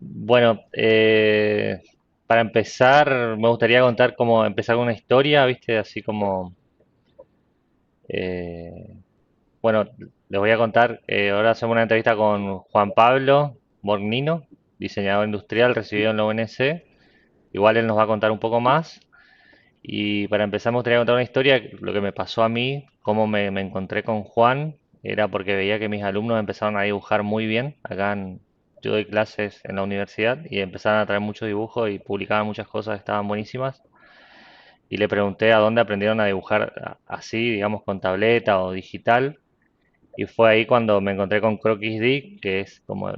Bueno, para empezar, me gustaría contar cómo empezar con una historia, ¿viste? Así como, eh, bueno, les voy a contar, ahora hacemos una entrevista con Juan Pablo Borgnino, diseñador industrial recibido en la UNC. Igual él nos va a contar un poco más. Y para empezar, me gustaría contar una historia, lo que me pasó a mí, cómo me encontré con Juan, era porque veía que mis alumnos empezaron a dibujar muy bien. Yo doy clases en la universidad y empezaron a traer muchos dibujos y publicaban muchas cosas que estaban buenísimas. Y le pregunté a dónde aprendieron a dibujar así, digamos, con tableta o digital. Y fue ahí cuando me encontré con CroquisD, que es como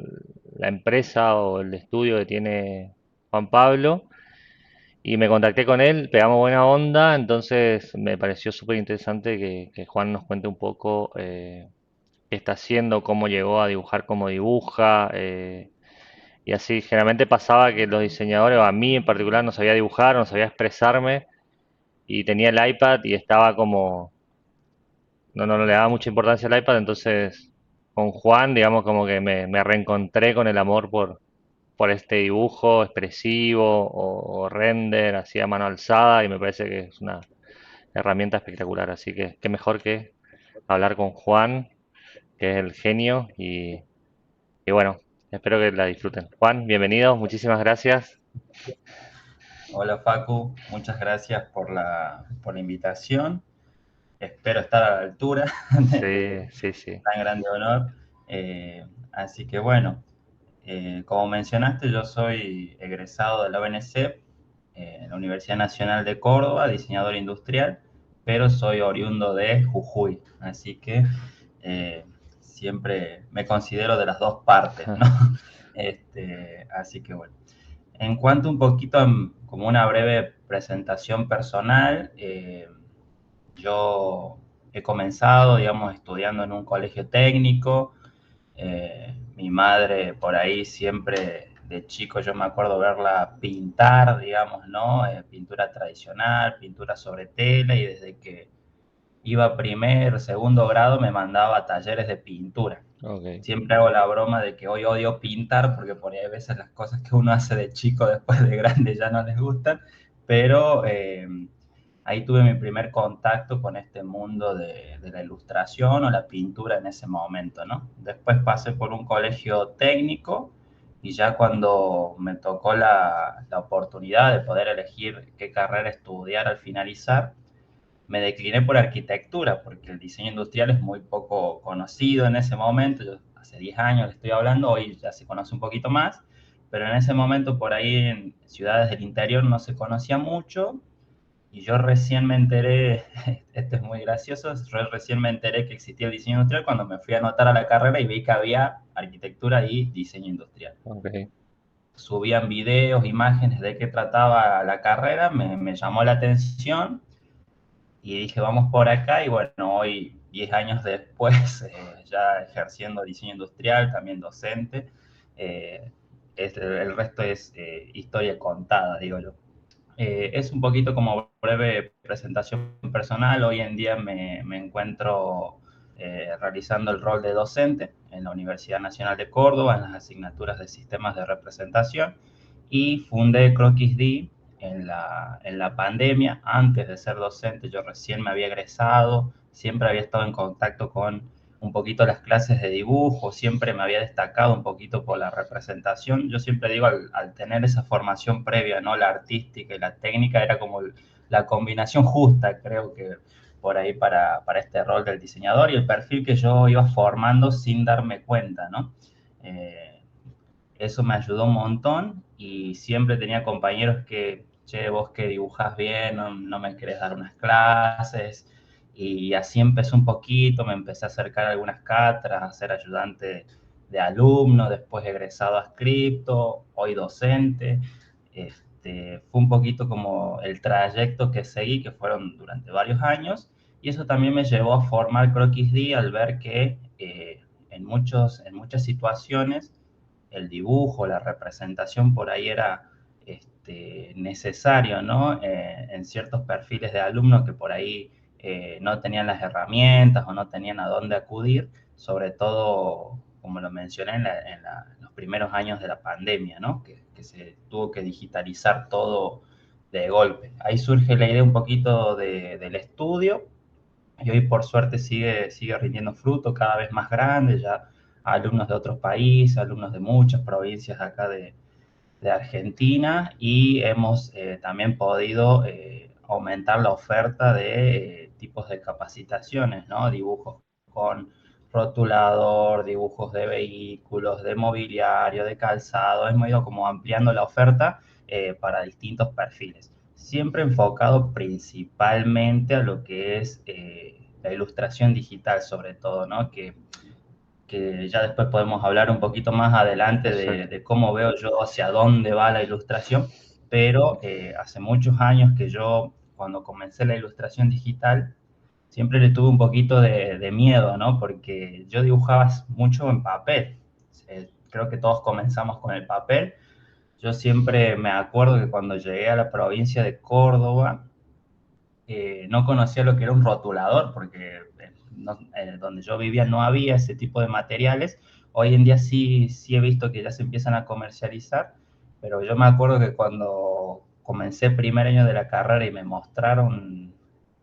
la empresa o el estudio que tiene Juan Pablo. Y me contacté con él, pegamos buena onda, entonces me pareció súper interesante que Juan nos cuente un poco qué está haciendo, cómo llegó a dibujar, cómo dibuja. Y así, generalmente pasaba que los diseñadores, o a mí en particular, no sabía dibujar, no sabía expresarme, y tenía el iPad y estaba como, no le daba mucha importancia al iPad, entonces con Juan, digamos, como que me reencontré con el amor por este dibujo expresivo o render así a mano alzada y me parece que es una herramienta espectacular. Así que qué mejor que hablar con Juan, que es el genio y bueno, espero que la disfruten. Juan, bienvenido, muchísimas gracias. Hola Facu, muchas gracias por la invitación. Espero estar a la altura Sí, de sí, sí. tan grande honor. Así que bueno, como mencionaste, yo soy egresado de la ONC, la Universidad Nacional de Córdoba, diseñador industrial, pero soy oriundo de Jujuy, así que eh, siempre me considero de las dos partes, ¿no? Así que bueno. En cuanto un poquito como una breve presentación personal, yo he comenzado, digamos, estudiando en un colegio técnico. Mi madre por ahí siempre de chico yo me acuerdo verla pintar, digamos, ¿no? Pintura tradicional, pintura sobre tela y desde que iba a primer, segundo grado me mandaba a talleres de pintura. Ok. Siempre hago la broma de que hoy odio pintar porque por ahí a veces las cosas que uno hace de chico después de grande ya no les gustan, pero ahí tuve mi primer contacto con este mundo de la ilustración o la pintura en ese momento, ¿no? Después pasé por un colegio técnico y ya cuando me tocó la oportunidad de poder elegir qué carrera estudiar al finalizar, me decliné por arquitectura, porque el diseño industrial es muy poco conocido en ese momento. Yo hace 10 años le estoy hablando, hoy ya se conoce un poquito más, pero en ese momento por ahí en ciudades del interior no se conocía mucho y yo recién me enteré, esto es muy gracioso, yo recién me enteré que existía el diseño industrial cuando me fui a anotar a la carrera y vi que había arquitectura y diseño industrial. Ok. Subían videos, imágenes de qué trataba la carrera, me llamó la atención y dije, vamos por acá, y bueno, hoy, 10 años después, ya ejerciendo diseño industrial, también docente, eh, el resto es historia contada, digo yo. Es un poquito como breve presentación personal. Hoy en día me encuentro realizando el rol de docente en la Universidad Nacional de Córdoba, en las asignaturas de sistemas de representación, y fundé CroquisD en la pandemia. Antes de ser docente, yo recién me había egresado, siempre había estado en contacto con un poquito las clases de dibujo, siempre me había destacado un poquito por la representación. Yo siempre digo, al tener esa formación previa, ¿no? La artística y la técnica era como la combinación justa, creo que por ahí para este rol del diseñador y el perfil que yo iba formando sin darme cuenta, ¿no? Eh, Eso me ayudó un montón y siempre tenía compañeros que, che, vos que dibujás bien, no me querés dar unas clases. Y así empecé un poquito, me empecé a acercar a algunas cátedras, a ser ayudante de alumno, después egresado a Scripto, hoy docente. Fue un poquito como el trayecto que seguí, que fueron durante varios años, y eso también me llevó a formar CroquisD al ver que en muchas situaciones el dibujo, la representación por ahí era necesario, ¿no? En ciertos perfiles de alumnos que por ahí no tenían las herramientas o no tenían a dónde acudir, sobre todo, como lo mencioné, en los los primeros años de la pandemia, ¿no? Que se tuvo que digitalizar todo de golpe. Ahí surge la idea un poquito del estudio y hoy por suerte sigue rindiendo fruto cada vez más grande, ya alumnos de otros países, alumnos de muchas provincias acá de Argentina y hemos también podido aumentar la oferta de tipos de capacitaciones, ¿no? Dibujos con rotulador, dibujos de vehículos, de mobiliario, de calzado. Hemos ido como ampliando la oferta para distintos perfiles. Siempre enfocado principalmente a lo que es la ilustración digital, sobre todo, ¿no? Que ya después podemos hablar un poquito más adelante Exacto. de cómo veo yo hacia dónde va la ilustración, pero hace muchos años que yo, cuando comencé la ilustración digital, siempre le tuve un poquito de miedo, ¿no? Porque yo dibujaba mucho en papel. Creo que todos comenzamos con el papel. Yo siempre me acuerdo que cuando llegué a la provincia de Córdoba, no conocía lo que era un rotulador, porque donde yo vivía no había ese tipo de materiales. Hoy en día sí he visto que ya se empiezan a comercializar, pero yo me acuerdo que cuando comencé el primer año de la carrera y me mostraron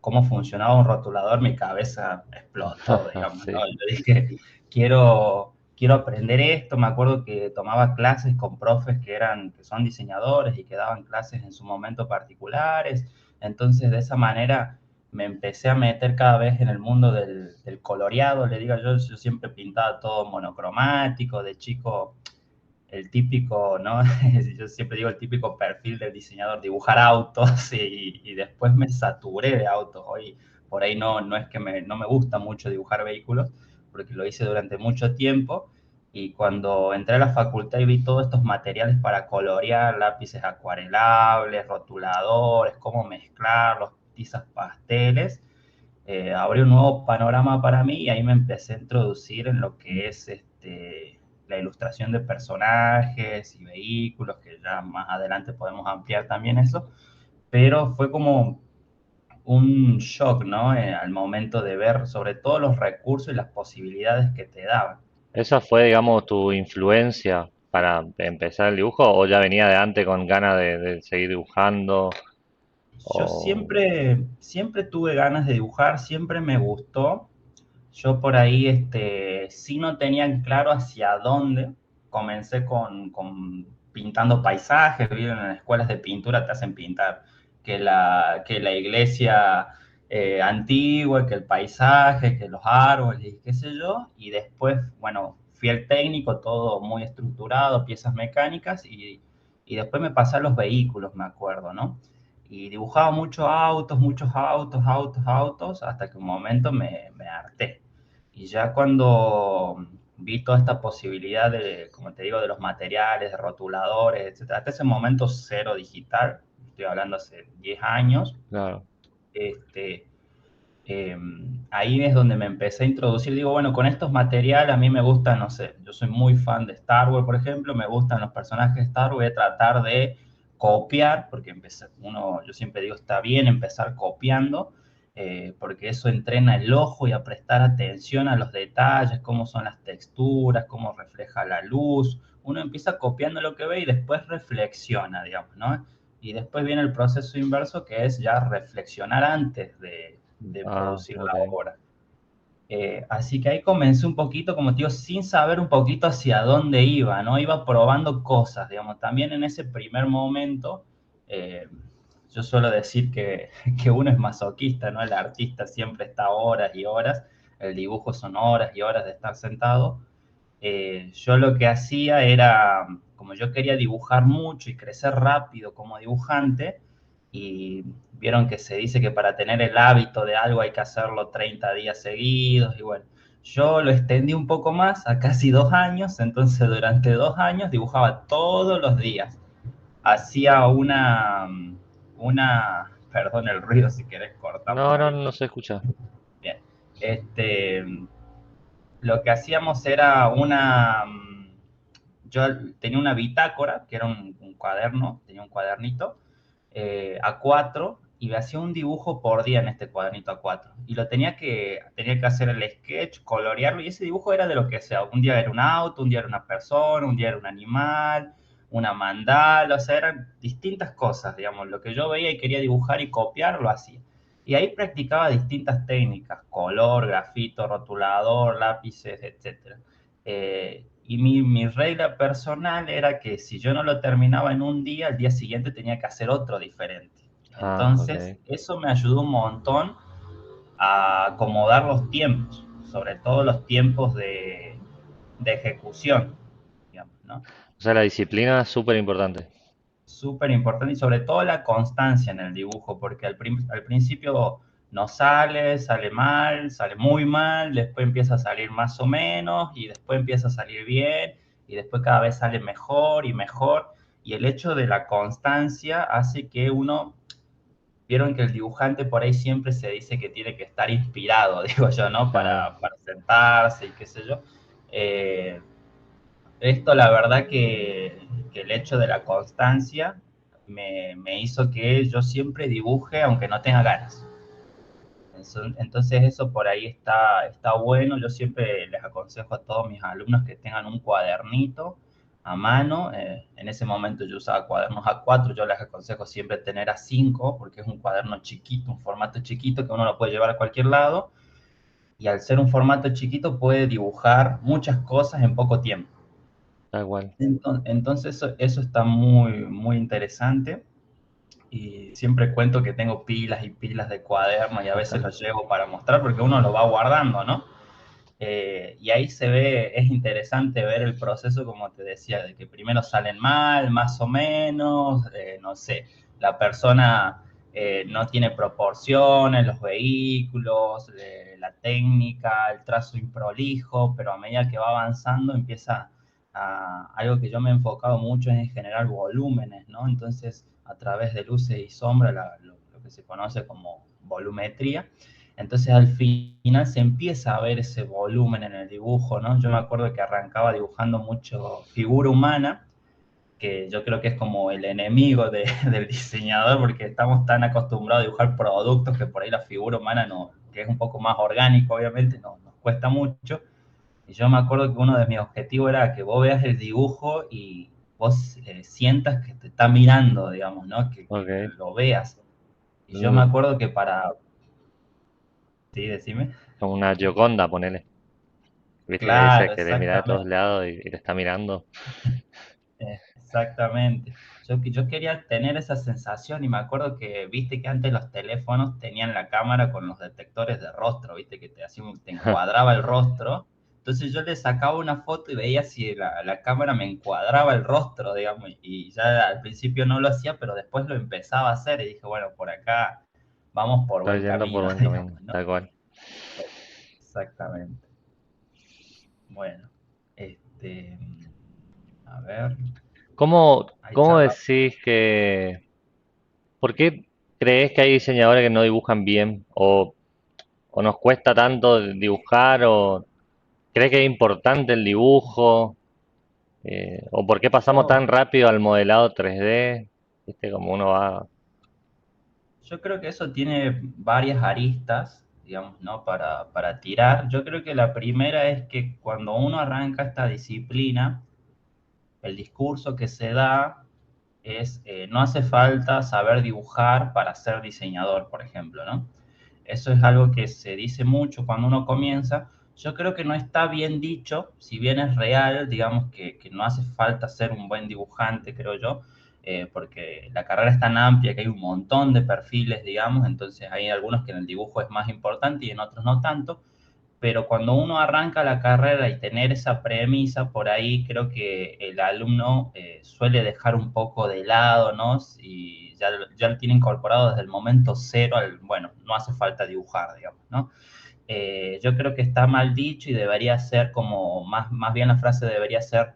cómo funcionaba un rotulador, mi cabeza explotó, digamos, ¿no? Sí. Yo dije, quiero aprender esto. Me acuerdo que tomaba clases con profes que son diseñadores y que daban clases en su momento particulares. Entonces, de esa manera me empecé a meter cada vez en el mundo del coloreado, le digo yo siempre pintaba todo monocromático, de chico, el típico, ¿no? Yo siempre digo el típico perfil del diseñador, dibujar autos y después me saturé de autos. Hoy por ahí no es que no me gusta mucho dibujar vehículos, porque lo hice durante mucho tiempo, y cuando entré a la facultad y vi todos estos materiales para colorear, lápices acuarelables, rotuladores, cómo mezclarlos, tizas pasteles, abrió un nuevo panorama para mí y ahí me empecé a introducir en lo que es la ilustración de personajes y vehículos, que ya más adelante podemos ampliar también eso, pero fue como un shock, ¿no? Al momento de ver sobre todo los recursos y las posibilidades que te daban. ¿Esa fue, digamos, tu influencia para empezar el dibujo o ya venía de antes con ganas de seguir dibujando? Yo O... siempre tuve ganas de dibujar, siempre me gustó. Yo por ahí sí no tenía claro hacia dónde. Comencé con pintando paisajes, ¿vieron? En las escuelas de pintura te hacen pintar que la iglesia antigua, que el paisaje, que los árboles, y qué sé yo. Y después, bueno, fui al técnico, todo muy estructurado, piezas mecánicas, y después me pasé a los vehículos, me acuerdo, ¿no? Y dibujaba muchos autos, hasta que un momento me harté. Y ya cuando vi toda esta posibilidad de, como te digo, de los materiales, de rotuladores, etcétera, hasta ese momento cero digital, estoy hablando hace 10 años, Claro. este, eh, ahí es donde me empecé a introducir. Digo, bueno, con estos materiales a mí me gustan, no sé, yo soy muy fan de Star Wars, por ejemplo, me gustan los personajes de Star Wars, voy a tratar de copiar, porque yo siempre digo, está bien empezar copiando, porque eso entrena el ojo y a prestar atención a los detalles, cómo son las texturas, cómo refleja la luz. Uno empieza copiando lo que ve y después reflexiona, digamos, ¿no? Y después viene el proceso inverso, que es ya reflexionar antes de Ah, producir la ok. obra. Así que ahí comencé un poquito, como te digo, sin saber un poquito hacia dónde iba, ¿no? Iba probando cosas, digamos. También en ese primer momento, eh, yo suelo decir que uno es masoquista, ¿no? El artista siempre está horas y horas, el dibujo son horas y horas de estar sentado. Yo lo que hacía era, como yo quería dibujar mucho y crecer rápido como dibujante, y vieron que se dice que para tener el hábito de algo hay que hacerlo 30 días seguidos, y bueno, yo lo extendí un poco más a casi 2 años. Entonces durante 2 años dibujaba todos los días. Hacía perdón el ruido, si querés cortamos No, no, ahí. no se escucha. Bien, este, lo que hacíamos era yo tenía una bitácora, que era un cuaderno, tenía un cuadernito A4, y me hacía un dibujo por día en este cuadernito A4. Y lo tenía que hacer el sketch, colorearlo, y ese dibujo era de lo que sea. Un día era un auto, un día era una persona, un día era un animal, una mandala, o sea, eran distintas cosas, digamos. Lo que yo veía y quería dibujar y copiar, lo hacía. Y ahí practicaba distintas técnicas, color, grafito, rotulador, lápices, etcétera. Y mi regla personal era que si yo no lo terminaba en un día, al día siguiente tenía que hacer otro diferente. Ah, Entonces, ok. eso me ayudó un montón a acomodar los tiempos, sobre todo los tiempos de ejecución, digamos, ¿no? O sea, la disciplina es súper importante. Súper importante y sobre todo la constancia en el dibujo, porque al principio no sale mal, sale muy mal, después empieza a salir más o menos y después empieza a salir bien y después cada vez sale mejor y mejor. Y el hecho de la constancia hace que uno, vieron que el dibujante por ahí siempre se dice que tiene que estar inspirado, digo yo, ¿no? Claro, Para sentarse y qué sé yo. Eh, Esto la verdad que el hecho de la constancia me hizo que yo siempre dibuje aunque no tenga ganas. Entonces eso por ahí está bueno. Yo siempre les aconsejo a todos mis alumnos que tengan un cuadernito a mano. En ese momento yo usaba cuadernos A4, yo les aconsejo siempre tener A5 porque es un cuaderno chiquito, un formato chiquito que uno lo puede llevar a cualquier lado y al ser un formato chiquito puede dibujar muchas cosas en poco tiempo. tal cual. Entonces eso está muy, muy interesante y siempre cuento que tengo pilas y pilas de cuadernos y a veces los llevo para mostrar porque uno lo va guardando, ¿no? Y ahí se ve, es interesante ver el proceso, como te decía, de que primero salen mal, más o menos, no sé, la persona no tiene proporciones, los vehículos, la técnica, el trazo improlijo, pero a medida que va avanzando empieza algo que yo me he enfocado mucho es en generar volúmenes, ¿no? Entonces, a través de luces y sombras, lo que se conoce como volumetría, entonces al final se empieza a ver ese volumen en el dibujo, ¿no? Yo me acuerdo que arrancaba dibujando mucho figura humana, que yo creo que es como el enemigo del diseñador, porque estamos tan acostumbrados a dibujar productos que por ahí la figura humana no, que es un poco más orgánico, obviamente, no, nos cuesta mucho. Y yo me acuerdo que uno de mis objetivos era que vos veas el dibujo y vos sientas que te está mirando, digamos, ¿no? Que Ok. lo veas. Y yo me Uh, acuerdo que para... Sí, decime. Como una Gioconda, ponele. Viste que dice Claro, que le mira de todos exactamente. lados y te está mirando. Exactamente. Yo quería tener esa sensación y me acuerdo que, viste que antes los teléfonos tenían la cámara con los detectores de rostro, viste que te encuadraba el rostro. Entonces yo le sacaba una foto y veía si la cámara me encuadraba el rostro, digamos, y ya al principio no lo hacía, pero después lo empezaba a hacer y dije, bueno, por acá vamos por Estás buen yendo por camino, buen camino, digamos, ¿no? tal cual. Exactamente. Bueno, este, a ver, ahí ¿Cómo charlamos. decís que... ¿Por qué crees que hay diseñadores que no dibujan bien? O nos cuesta tanto dibujar? ¿O crees que es importante el dibujo? ¿O por qué pasamos Yo, tan rápido al modelado 3D? ¿Viste? Como uno va... Yo creo que eso tiene varias aristas, digamos, ¿no? Para tirar. Yo creo que la primera es que cuando uno arranca esta disciplina, el discurso que se da es, no hace falta saber dibujar para ser diseñador, por ejemplo, ¿no? Eso es algo que se dice mucho cuando uno comienza. Yo creo que no está bien dicho, si bien es real, digamos que no hace falta ser un buen dibujante, creo yo, porque la carrera es tan amplia que hay un montón de perfiles, digamos, entonces hay algunos que en el dibujo es más importante y en otros no tanto, pero cuando uno arranca la carrera y tener esa premisa por ahí, creo que el alumno suele dejar un poco de lado, ¿no? Y ya lo tiene incorporado desde el momento cero al, bueno, no hace falta dibujar, digamos, ¿no? Yo creo que está mal dicho y debería ser como, más bien la frase debería ser,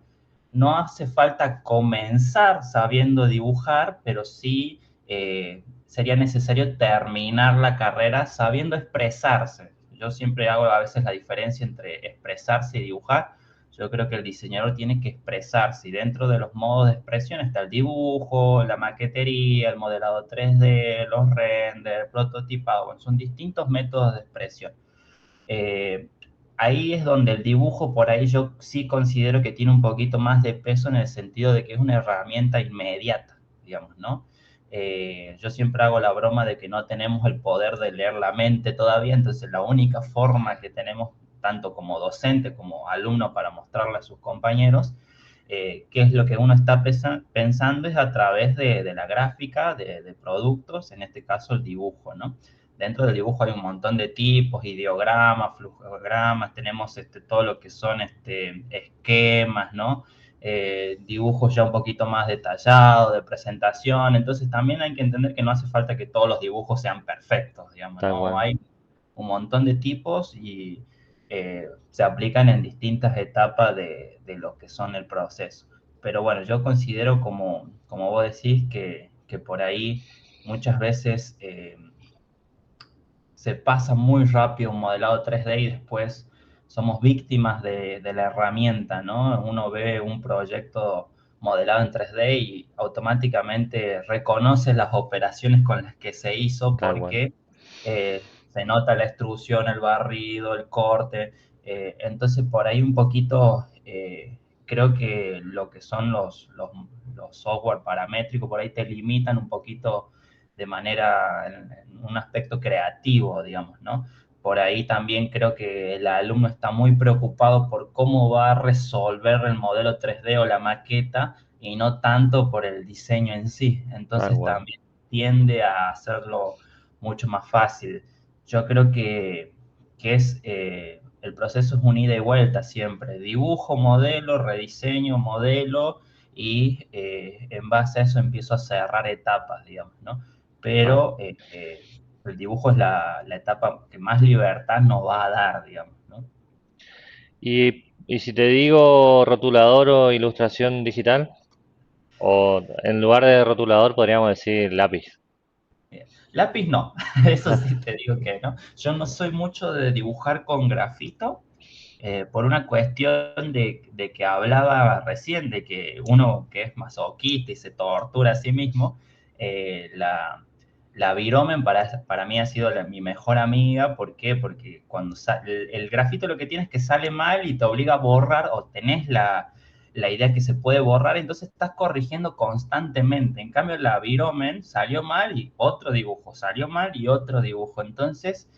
no hace falta comenzar sabiendo dibujar, pero sí sería necesario terminar la carrera sabiendo expresarse. Yo siempre hago a veces la diferencia entre expresarse y dibujar. Yo creo que el diseñador tiene que expresarse y dentro de los modos de expresión está el dibujo, la maquetería, el modelado 3D, los renders, prototipado, bueno, son distintos métodos de expresión. Eh, Ahí es donde el dibujo, por ahí yo sí considero que tiene un poquito más de peso en el sentido de que es una herramienta inmediata, digamos, ¿no? Yo siempre hago la broma de que no tenemos el poder de leer la mente todavía, entonces la única forma que tenemos, tanto como docente como alumno, para mostrarle a sus compañeros qué es lo que uno está pensando es a través de la gráfica, de productos, en este caso el dibujo, ¿no? Dentro del dibujo hay un montón de tipos, ideogramas, flujogramas, tenemos todo lo que son esquemas, ¿no? Dibujos ya un poquito más detallados, de presentación, entonces también hay que entender que no hace falta que todos los dibujos sean perfectos, digamos, Tal ¿no? cual. Hay un montón de tipos y se aplican en distintas etapas de lo que son el proceso. Pero bueno, yo considero como vos decís que por ahí muchas veces se pasa muy rápido un modelado 3D y después somos víctimas de la herramienta, ¿no? Uno ve un proyecto modelado en 3D y automáticamente reconoce las operaciones con las que se hizo Tal cual. porque se nota la extrusión, el barrido, el corte. Entonces, por ahí un poquito, creo que lo que son los software paramétricos, por ahí te limitan un poquito de manera, en un aspecto creativo, digamos, ¿no? Por ahí también creo que el alumno está muy preocupado por cómo va a resolver el modelo 3D o la maqueta y no tanto por el diseño en sí. Tal Entonces cual. también tiende a hacerlo mucho más fácil. Yo creo que el proceso es un ida y vuelta siempre. Dibujo, modelo, rediseño, modelo y en base a eso empiezo a cerrar etapas, digamos, ¿no? Vale. Pero el dibujo es la etapa que más libertad nos va a dar, digamos, ¿no? Y si te digo rotulador o ilustración digital, o en lugar de rotulador podríamos decir lápiz. Lápiz no, eso sí te digo que no. Yo no soy mucho de dibujar con grafito, por una cuestión de que hablaba recién, de que uno que es masoquista y se tortura a sí mismo, la Viromen para mí ha sido mi mejor amiga. ¿Por qué? Porque cuando el grafito lo que tiene es que sale mal y te obliga a borrar o tenés la idea que se puede borrar, entonces estás corrigiendo constantemente. En cambio, la Viromen salió mal y otro dibujo, salió mal y otro dibujo. Entonces,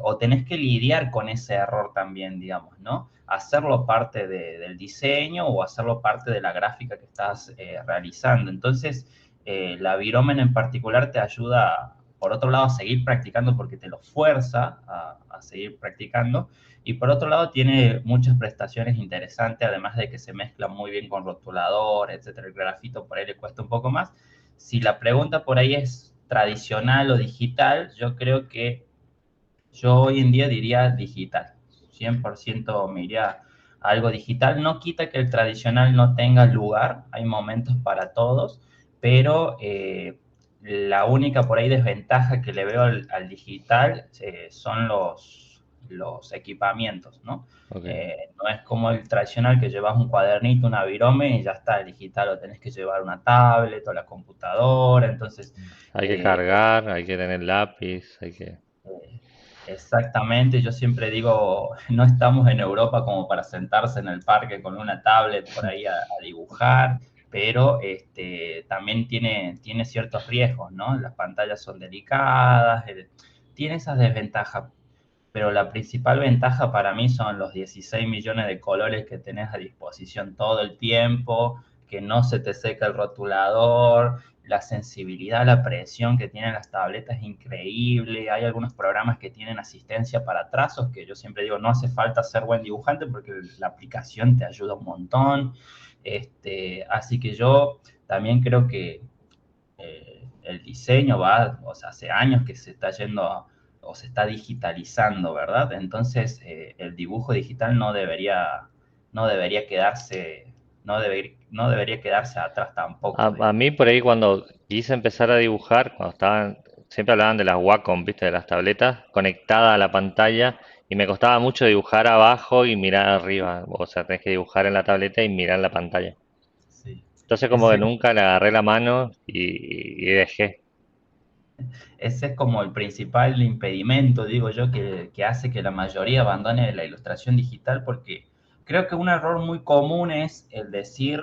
o tenés que lidiar con ese error también, digamos, ¿no? Hacerlo parte del diseño o hacerlo parte de la gráfica que estás realizando. Entonces, la Viromen en particular te ayuda, por otro lado, a seguir practicando porque te lo fuerza a seguir practicando. Y por otro lado, tiene muchas prestaciones interesantes, además de que se mezcla muy bien con rotulador, etcétera. El grafito por ahí le cuesta un poco más. Si la pregunta por ahí es tradicional o digital, yo creo que yo hoy en día diría digital. 100% me iría a algo digital. No quita que el tradicional no tenga lugar, hay momentos para todos, pero la única por ahí desventaja que le veo al digital son los equipamientos, ¿no? Ok. No es como el tradicional que llevas un cuadernito, una virome y ya está. El digital lo tenés que llevar una tablet o la computadora, entonces Hay que eh, cargar, hay que tener lápiz, hay que... exactamente, yo siempre digo, no estamos en Europa como para sentarse en el parque con una tablet por ahí a dibujar, pero también tiene ciertos riesgos, ¿no? Las pantallas son delicadas, tiene esas desventajas, pero la principal ventaja para mí son los 16 millones de colores que tenés a disposición todo el tiempo, que no se te seca el rotulador, la sensibilidad, la presión que tienen las tabletas es increíble. Hay algunos programas que tienen asistencia para trazos, que yo siempre digo, no hace falta ser buen dibujante porque la aplicación te ayuda un montón. Así que yo también creo que el diseño va, o sea, hace años que se está yendo o se está digitalizando, ¿verdad? Entonces, el dibujo digital no debería quedarse, no debería quedarse atrás tampoco, A digamos. mí por ahí cuando quise empezar a dibujar, cuando estaban, siempre hablaban de las Wacom, ¿viste? De las tabletas conectadas a la pantalla y me costaba mucho dibujar abajo y mirar arriba. O sea, tenés que dibujar en la tableta y mirar la pantalla. Sí. Entonces como que Ese, nunca le agarré la mano y dejé. ese es como el principal impedimento, digo yo, que hace que la mayoría abandone la ilustración digital, porque creo que un error muy común es el decir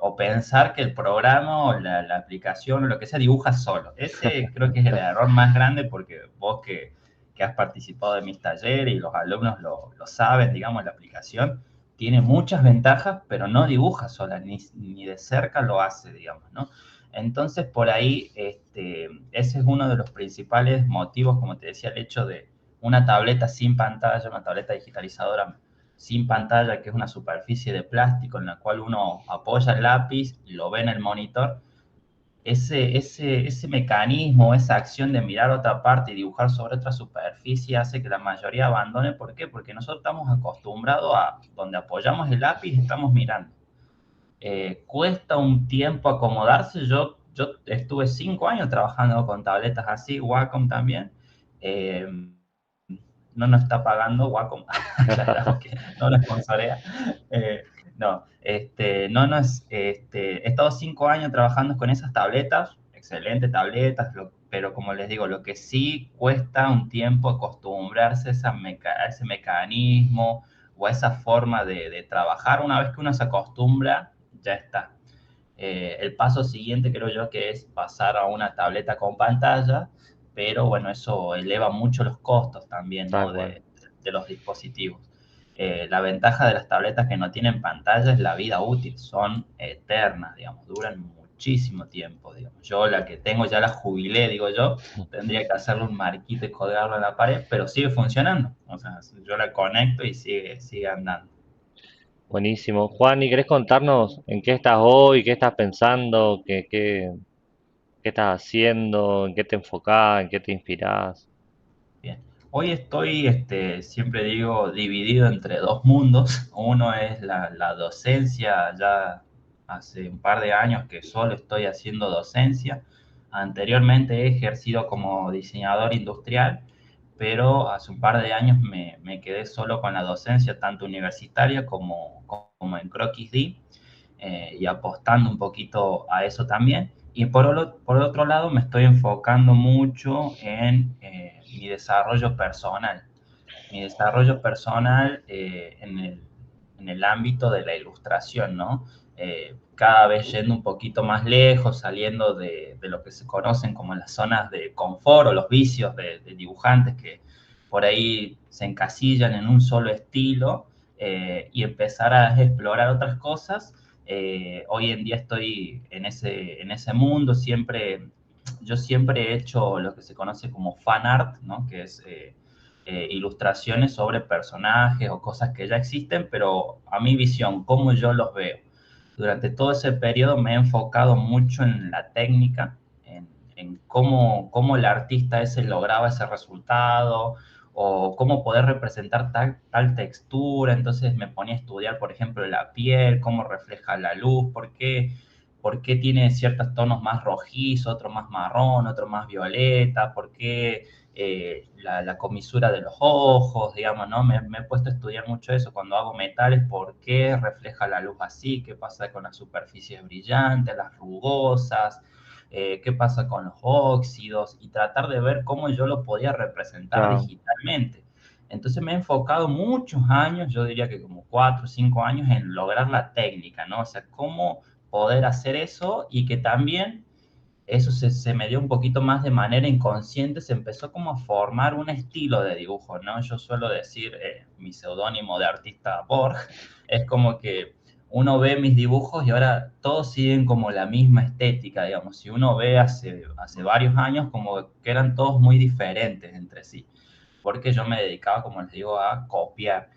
o pensar que el programa o la aplicación o lo que sea dibuja solo. Ese creo que es el error más grande porque vos que has participado de mis talleres y los alumnos lo saben, digamos, la aplicación tiene muchas ventajas, pero no dibuja sola, ni de cerca lo hace, digamos, ¿no? Entonces, por ahí, ese es uno de los principales motivos, como te decía, el hecho de una tableta sin pantalla, una tableta digitalizadora sin pantalla, que es una superficie de plástico en la cual uno apoya el lápiz, lo ve en el monitor. Ese mecanismo, esa acción de mirar otra parte y dibujar sobre otra superficie hace que la mayoría abandone. ¿Por qué? Porque nosotros estamos acostumbrados a donde apoyamos el lápiz, estamos mirando. Cuesta un tiempo acomodarse. Yo estuve 5 años trabajando con tabletas así, Wacom también. Eh, no nos está pagando Wacom, aclaramos que no nos sponsorea. No, no nos, he estado 5 años trabajando con esas tabletas, excelentes tabletas, pero como les digo, lo que sí cuesta un tiempo acostumbrarse a ese mecanismo o a esa forma de trabajar. Una vez que uno se acostumbra, ya está. El paso siguiente creo yo que es pasar a una tableta con pantalla, pero bueno, eso eleva mucho los costos también, ¿no? Tal cual. De los dispositivos. La ventaja de las tabletas que no tienen pantalla es la vida útil, son eternas, digamos, duran muchísimo tiempo, digamos. Yo la que tengo ya la jubilé, digo yo, tendría que hacerle un marquito y colgarlo en la pared, pero sigue funcionando. O sea, yo la conecto y sigue andando. Buenísimo. Juan, ¿y querés contarnos en qué estás hoy, qué estás pensando, qué estás haciendo, en qué te enfocás, en qué te inspirás? Bien. Hoy estoy, siempre digo, dividido entre dos mundos. Uno es la docencia, ya hace un par de años que solo estoy haciendo docencia. Anteriormente he ejercido como diseñador industrial, pero hace un par de años me quedé solo con la docencia, tanto universitaria como en Croquis D, y apostando un poquito a eso también. Y por otro lado, me estoy enfocando mucho en mi desarrollo personal. Mi desarrollo personal en el ámbito de la ilustración, ¿no? Cada vez yendo un poquito más lejos, saliendo de lo que se conocen como las zonas de confort o los vicios de dibujantes que por ahí se encasillan en un solo estilo, y empezar a explorar otras cosas. Hoy en día estoy en ese mundo, yo siempre he hecho lo que se conoce como fan art, ¿no? Que es ilustraciones sobre personajes o cosas que ya existen, pero a mi visión, cómo yo los veo. Durante todo ese periodo me he enfocado mucho en la técnica, en cómo el artista ese lograba ese resultado o cómo poder representar tal textura. Entonces me ponía a estudiar, por ejemplo, la piel, cómo refleja la luz, por qué tiene ciertos tonos más rojizos, otro más marrón, otro más violeta, por qué la comisura de los ojos, digamos, ¿no? Me he puesto a estudiar mucho eso cuando hago metales, por qué refleja la luz así, qué pasa con las superficies brillantes, las rugosas, qué pasa con los óxidos, y tratar de ver cómo yo lo podía representar Claro. digitalmente. Entonces me he enfocado muchos años, yo diría que como 4 o 5 años, en lograr la técnica, ¿no? O sea, cómo poder hacer eso y que también eso se me dio un poquito más de manera inconsciente, se empezó como a formar un estilo de dibujo, ¿no? Yo suelo decir, mi seudónimo de artista Borg, es como que uno ve mis dibujos y ahora todos siguen como la misma estética, digamos. Si uno ve hace varios años, como que eran todos muy diferentes entre sí, porque yo me dedicaba, como les digo, a copiar.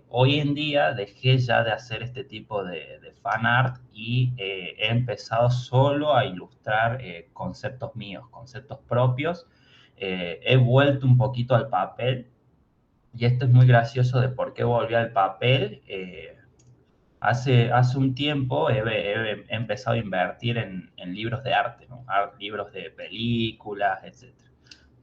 Hoy en día dejé ya de hacer este tipo de fan art y he empezado solo a ilustrar conceptos míos, conceptos propios. He vuelto un poquito al papel y esto es muy gracioso de por qué volví al papel. Hace un tiempo he empezado a invertir en libros de arte, ¿no? Libros de películas, etcétera.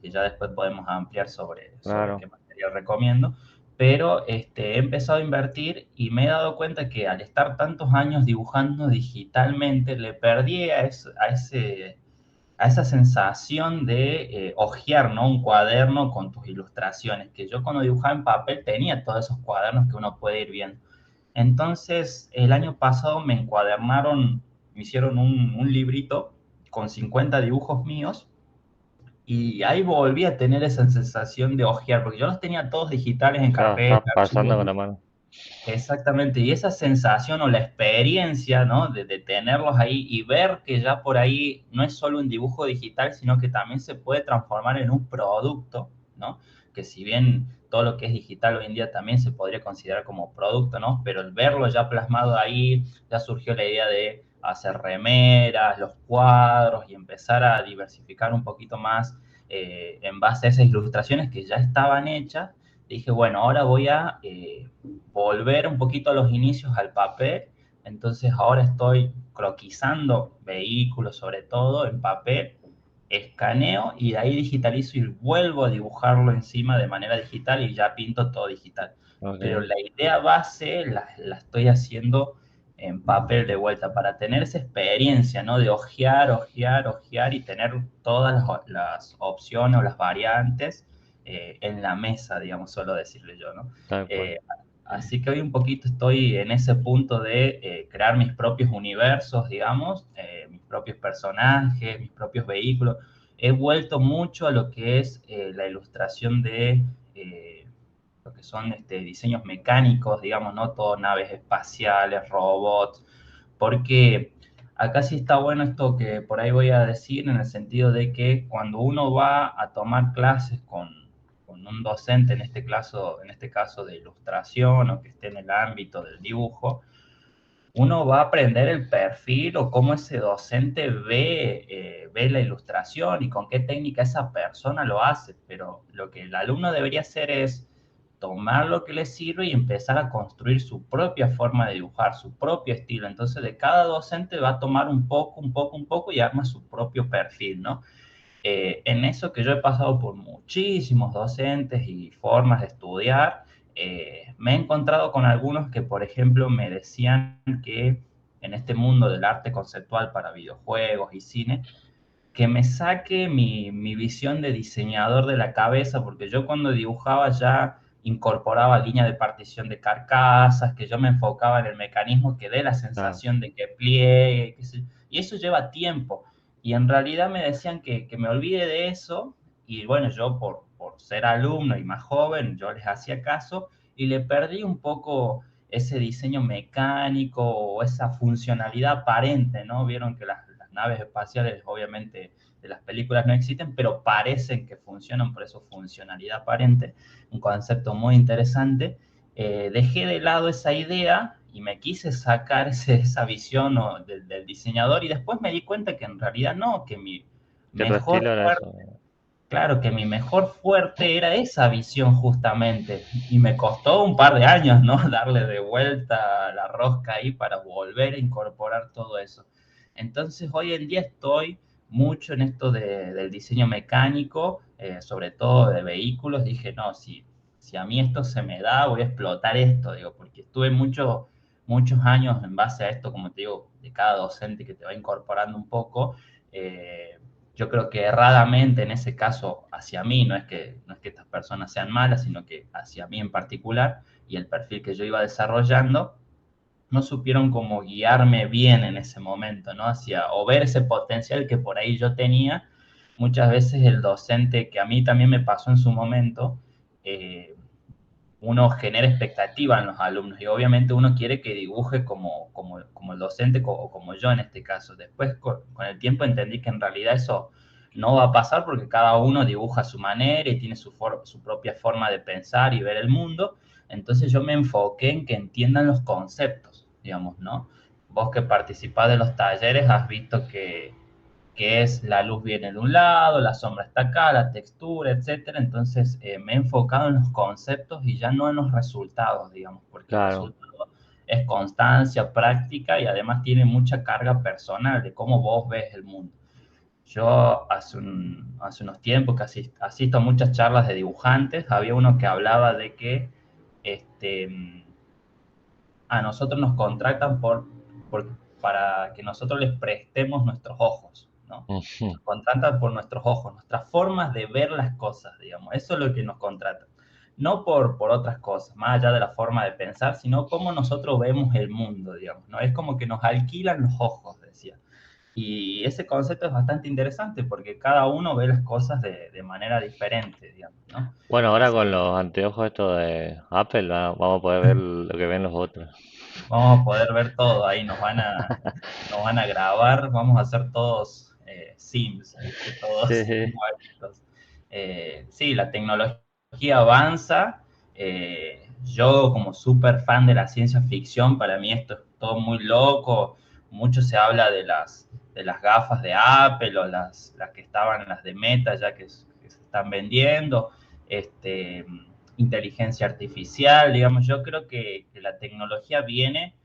Que ya después podemos ampliar sobre Claro. qué más. que recomiendo, pero he empezado a invertir y me he dado cuenta que al estar tantos años dibujando digitalmente, le perdí a esa sensación de hojear, ¿no? Un cuaderno con tus ilustraciones, que yo cuando dibujaba en papel tenía todos esos cuadernos que uno puede ir viendo. Entonces, el año pasado me encuadernaron, me hicieron un librito con 50 dibujos míos y ahí volví a tener esa sensación de hojear, porque yo los tenía todos digitales en Claro, estás carpeta, pasando archivos. con la mano. Exactamente, y esa sensación o la experiencia, ¿no? De tenerlos ahí y ver que ya por ahí no es solo un dibujo digital, sino que también se puede transformar en un producto, ¿no? Que si bien todo lo que es digital hoy en día también se podría considerar como producto, ¿no? Pero el verlo ya plasmado ahí, ya surgió la idea de hacer remeras, los cuadros y empezar a diversificar un poquito más en base a esas ilustraciones que ya estaban hechas. Dije, bueno, ahora voy a volver un poquito a los inicios al papel. Entonces ahora estoy croquisando vehículos, sobre todo en papel, escaneo y de ahí digitalizo y vuelvo a dibujarlo encima de manera digital y ya pinto todo digital. Pero Ok. la idea base la estoy haciendo en papel de vuelta para tener esa experiencia, ¿no? De ojear, ojear, ojear y tener todas las opciones o las variantes en la mesa, digamos, suelo decirle yo, ¿no? Tal cual. Eh, Así que hoy un poquito estoy en ese punto de crear mis propios universos, digamos, mis propios personajes, mis propios vehículos. He vuelto mucho a lo que es la ilustración de lo que son diseños mecánicos, digamos, ¿no? Todo naves espaciales, robots, porque acá sí está bueno esto que por ahí voy a decir, en el sentido de que cuando uno va a tomar clases con un docente, en este caso de ilustración o que esté en el ámbito del dibujo, uno va a aprender el perfil o cómo ese docente ve la ilustración y con qué técnica esa persona lo hace, pero lo que el alumno debería hacer es tomar lo que le sirve y empezar a construir su propia forma de dibujar, su propio estilo. Entonces, de cada docente va a tomar un poco, un poco, un poco y arma su propio perfil, ¿no? En eso que yo he pasado por muchísimos docentes y formas de estudiar, me he encontrado con algunos que, por ejemplo, me decían que en este mundo del arte conceptual para videojuegos y cine, que me saque mi visión de diseñador de la cabeza, porque yo cuando dibujaba ya incorporaba línea de partición de carcasas, que yo me enfocaba en el mecanismo que dé la Claro. sensación de que pliegue, y eso lleva tiempo. Y en realidad me decían que me olvide de eso, y bueno, yo por ser alumno y más joven, yo les hacía caso, y le perdí un poco ese diseño mecánico o esa funcionalidad aparente, ¿no? Vieron que las naves espaciales, obviamente, de las películas no existen, pero parecen que funcionan, por eso funcionalidad aparente, un concepto muy interesante. Dejé de lado esa idea y me quise sacar esa visión del diseñador y después me di cuenta que en realidad no, que mi Que tu mejor estilo era fuerte, eso. claro, que mi mejor fuerte era esa visión justamente y me costó un par de años, ¿no? Darle de vuelta a la rosca ahí para volver a incorporar todo eso. Entonces hoy en día estoy mucho en esto del diseño mecánico, sobre todo de vehículos. Dije, no, si a mí esto se me da, voy a explotar esto, digo, porque estuve muchos años en base a esto, como te digo, de cada docente que te va incorporando un poco. Yo creo que erradamente en ese caso hacia mí, no es que estas personas sean malas, sino que hacia mí en particular y el perfil que yo iba desarrollando, no supieron cómo guiarme bien en ese momento, ¿no? Hacia, o ver ese potencial que por ahí yo tenía. Muchas veces el docente, que a mí también me pasó en su momento, uno genera expectativa en los alumnos y obviamente uno quiere que dibuje como el docente o como yo en este caso. Después con el tiempo entendí que en realidad eso no va a pasar porque cada uno dibuja a su manera y tiene su propia forma de pensar y ver el mundo. Entonces yo me enfoqué en que entiendan los conceptos, digamos, ¿no? Vos que participás de los talleres has visto que es la luz viene de un lado, la sombra está acá, la textura, etcétera. Entonces me he enfocado en los conceptos y ya no en los resultados, digamos, porque el Claro. resultado es constancia, práctica y además tiene mucha carga personal de cómo vos ves el mundo. Yo hace unos tiempos que asisto a muchas charlas de dibujantes, había uno que hablaba de que este, a nosotros nos contratan para que nosotros les prestemos nuestros ojos, ¿no? Ujú. Nos contratan por nuestros ojos, nuestras formas de ver las cosas, digamos. Eso es lo que nos contratan. No por otras cosas, más allá de la forma de pensar, sino cómo nosotros vemos el mundo, digamos, ¿no? Es como que nos alquilan los ojos, decía. Y ese concepto es bastante interesante porque cada uno ve las cosas de manera diferente, digamos, ¿no? Bueno, ahora Así con que los anteojos estos de Apple vamos a poder ver lo que ven los otros. vamos a poder ver todo, ahí nos van a grabar, vamos a hacer todos Sims, ¿viste? Todos Sí. igualitos. Sí, la tecnología avanza. Yo como súper fan de la ciencia ficción, para mí esto es todo muy loco. Mucho se habla de las gafas de Apple o las que estaban, las de Meta, ya que se están vendiendo. Este, inteligencia artificial, digamos, yo creo que la tecnología viene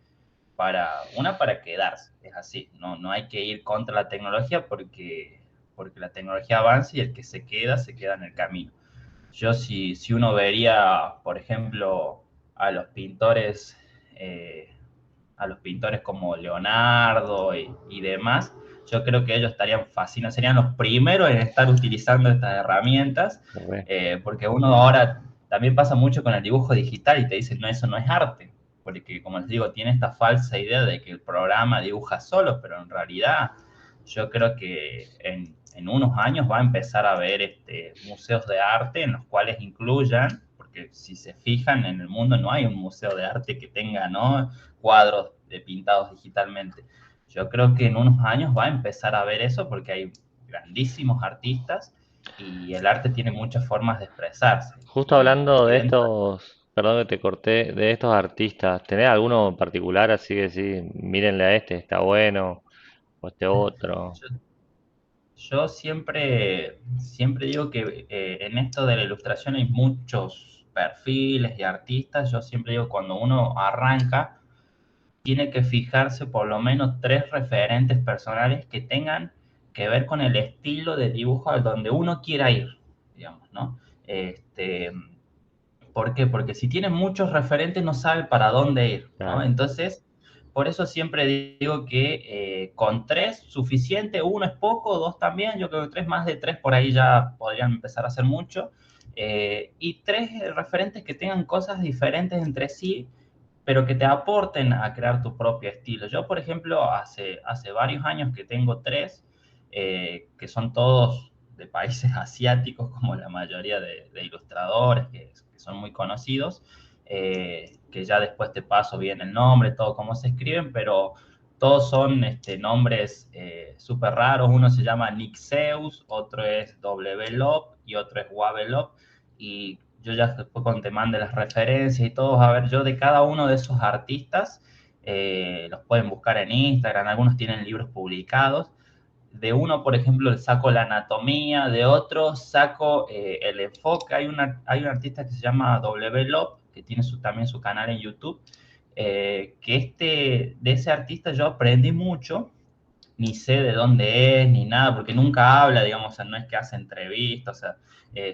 para quedarse, es así, no hay que ir contra la tecnología porque la tecnología avanza y el que se queda en el camino. Yo si uno vería, por ejemplo, a los pintores, eh, a los pintores como Leonardo y demás, yo creo que ellos estarían fascinados, serían los primeros en estar utilizando estas herramientas, Re. porque uno ahora también pasa mucho con el dibujo digital y te dicen, no, eso no es arte, porque como les digo, tiene esta falsa idea de que el programa dibuja solo, pero en realidad yo creo que en unos años va a empezar a haber museos de arte en los cuales incluyan, porque si se fijan en el mundo no hay un museo de arte que tenga, ¿no?, cuadros pintados digitalmente. Yo creo que en unos años va a empezar a ver eso porque hay grandísimos artistas y el arte tiene muchas formas de expresarse. Justo hablando Y de dentro, estos, perdón que te corté, de estos artistas, ¿tenés alguno en particular así que sí, mírenle a este, está bueno, o este otro? yo, yo siempre digo que en esto de la ilustración hay muchos perfiles y artistas. Yo siempre digo cuando uno arranca, tiene que fijarse por lo menos tres referentes personales que tengan que ver con el estilo de dibujo al donde uno quiera ir, digamos, ¿no? ¿Por qué? Porque si tiene muchos referentes no sabe para dónde ir, ¿no? Claro. Entonces, por eso siempre digo que con tres suficiente, uno es poco, dos también, yo creo que tres, más de tres por ahí ya podrían empezar a hacer mucho, y tres referentes que tengan cosas diferentes entre sí, pero que te aporten a crear tu propio estilo. Yo, por ejemplo, hace varios años que tengo tres, que son todos de países asiáticos, como la mayoría de ilustradores que son muy conocidos, que ya después te paso bien el nombre, todo cómo se escriben, pero todos son nombres súper raros. Uno se llama Nixeus, otro es Wlop y otro es Wabelop. Y yo ya después cuando te mande las referencias y todo, a ver, yo de cada uno de esos artistas, los pueden buscar en Instagram, algunos tienen libros publicados. De uno, por ejemplo, saco la anatomía, de otro saco el enfoque. Hay un artista que se llama W. Lop, que tiene también su canal en YouTube, que de ese artista yo aprendí mucho, ni sé de dónde es, ni nada, porque nunca habla, digamos, o sea, no es que hace entrevistas, o sea,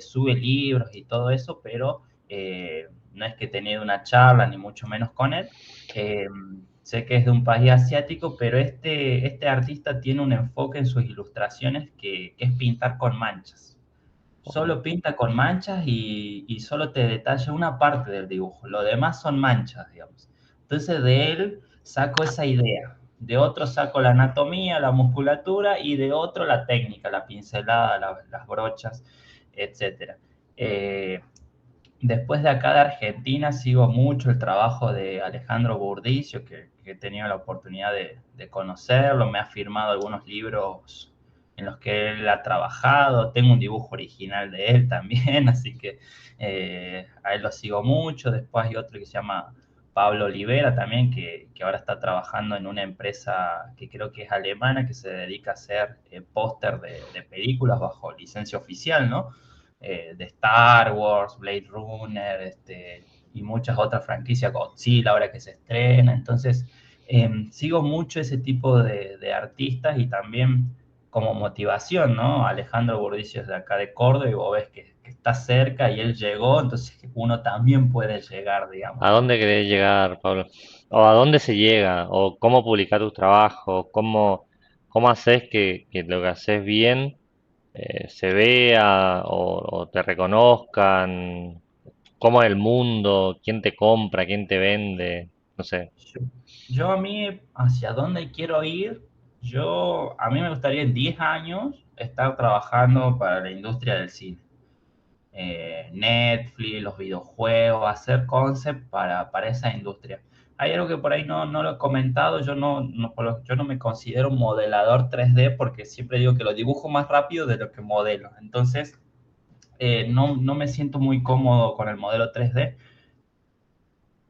sube libros y todo eso, pero no es que he tenido una charla, ni mucho menos con él. Eh, Sé que es de un país asiático, pero este artista tiene un enfoque en sus ilustraciones que es pintar con manchas. Solo pinta con manchas y solo te detalla una parte del dibujo, lo demás son manchas, digamos. Entonces de él saco esa idea, de otro saco la anatomía, la musculatura y de otro la técnica, la pincelada, las brochas, etcétera. Eh, Después de acá de Argentina sigo mucho el trabajo de Alejandro Burdicio, que he tenido la oportunidad de conocerlo, me ha firmado algunos libros en los que él ha trabajado, tengo un dibujo original de él también, así que a él lo sigo mucho. Después hay otro que se llama Pablo Olivera también, que ahora está trabajando en una empresa que creo que es alemana, que se dedica a hacer póster de películas bajo licencia oficial, ¿no? De Star Wars, Blade Runner, y muchas otras franquicias, Godzilla ahora que se estrena. Entonces, sigo mucho ese tipo de artistas y también como motivación, ¿no? Alejandro Burdicio es de acá de Córdoba y vos ves que está cerca y él llegó, entonces uno también puede llegar, digamos, ¿A ¿no? dónde querés llegar, Pablo? ¿O a dónde se llega? ¿O cómo publicar tus trabajos? ¿Cómo haces que lo que haces bien se vea o te reconozcan? ¿Cómo es el mundo? ¿Quién te compra? ¿Quién te vende? No sé. Yo, yo a mí, hacia dónde quiero ir, a mí me gustaría en 10 años estar trabajando para la industria del cine. Netflix, los videojuegos, hacer concept para esa industria. Hay algo que por ahí no lo he comentado, yo no me considero un modelador 3D porque siempre digo que lo dibujo más rápido de lo que modelo. Entonces, no me siento muy cómodo con el modelo 3D.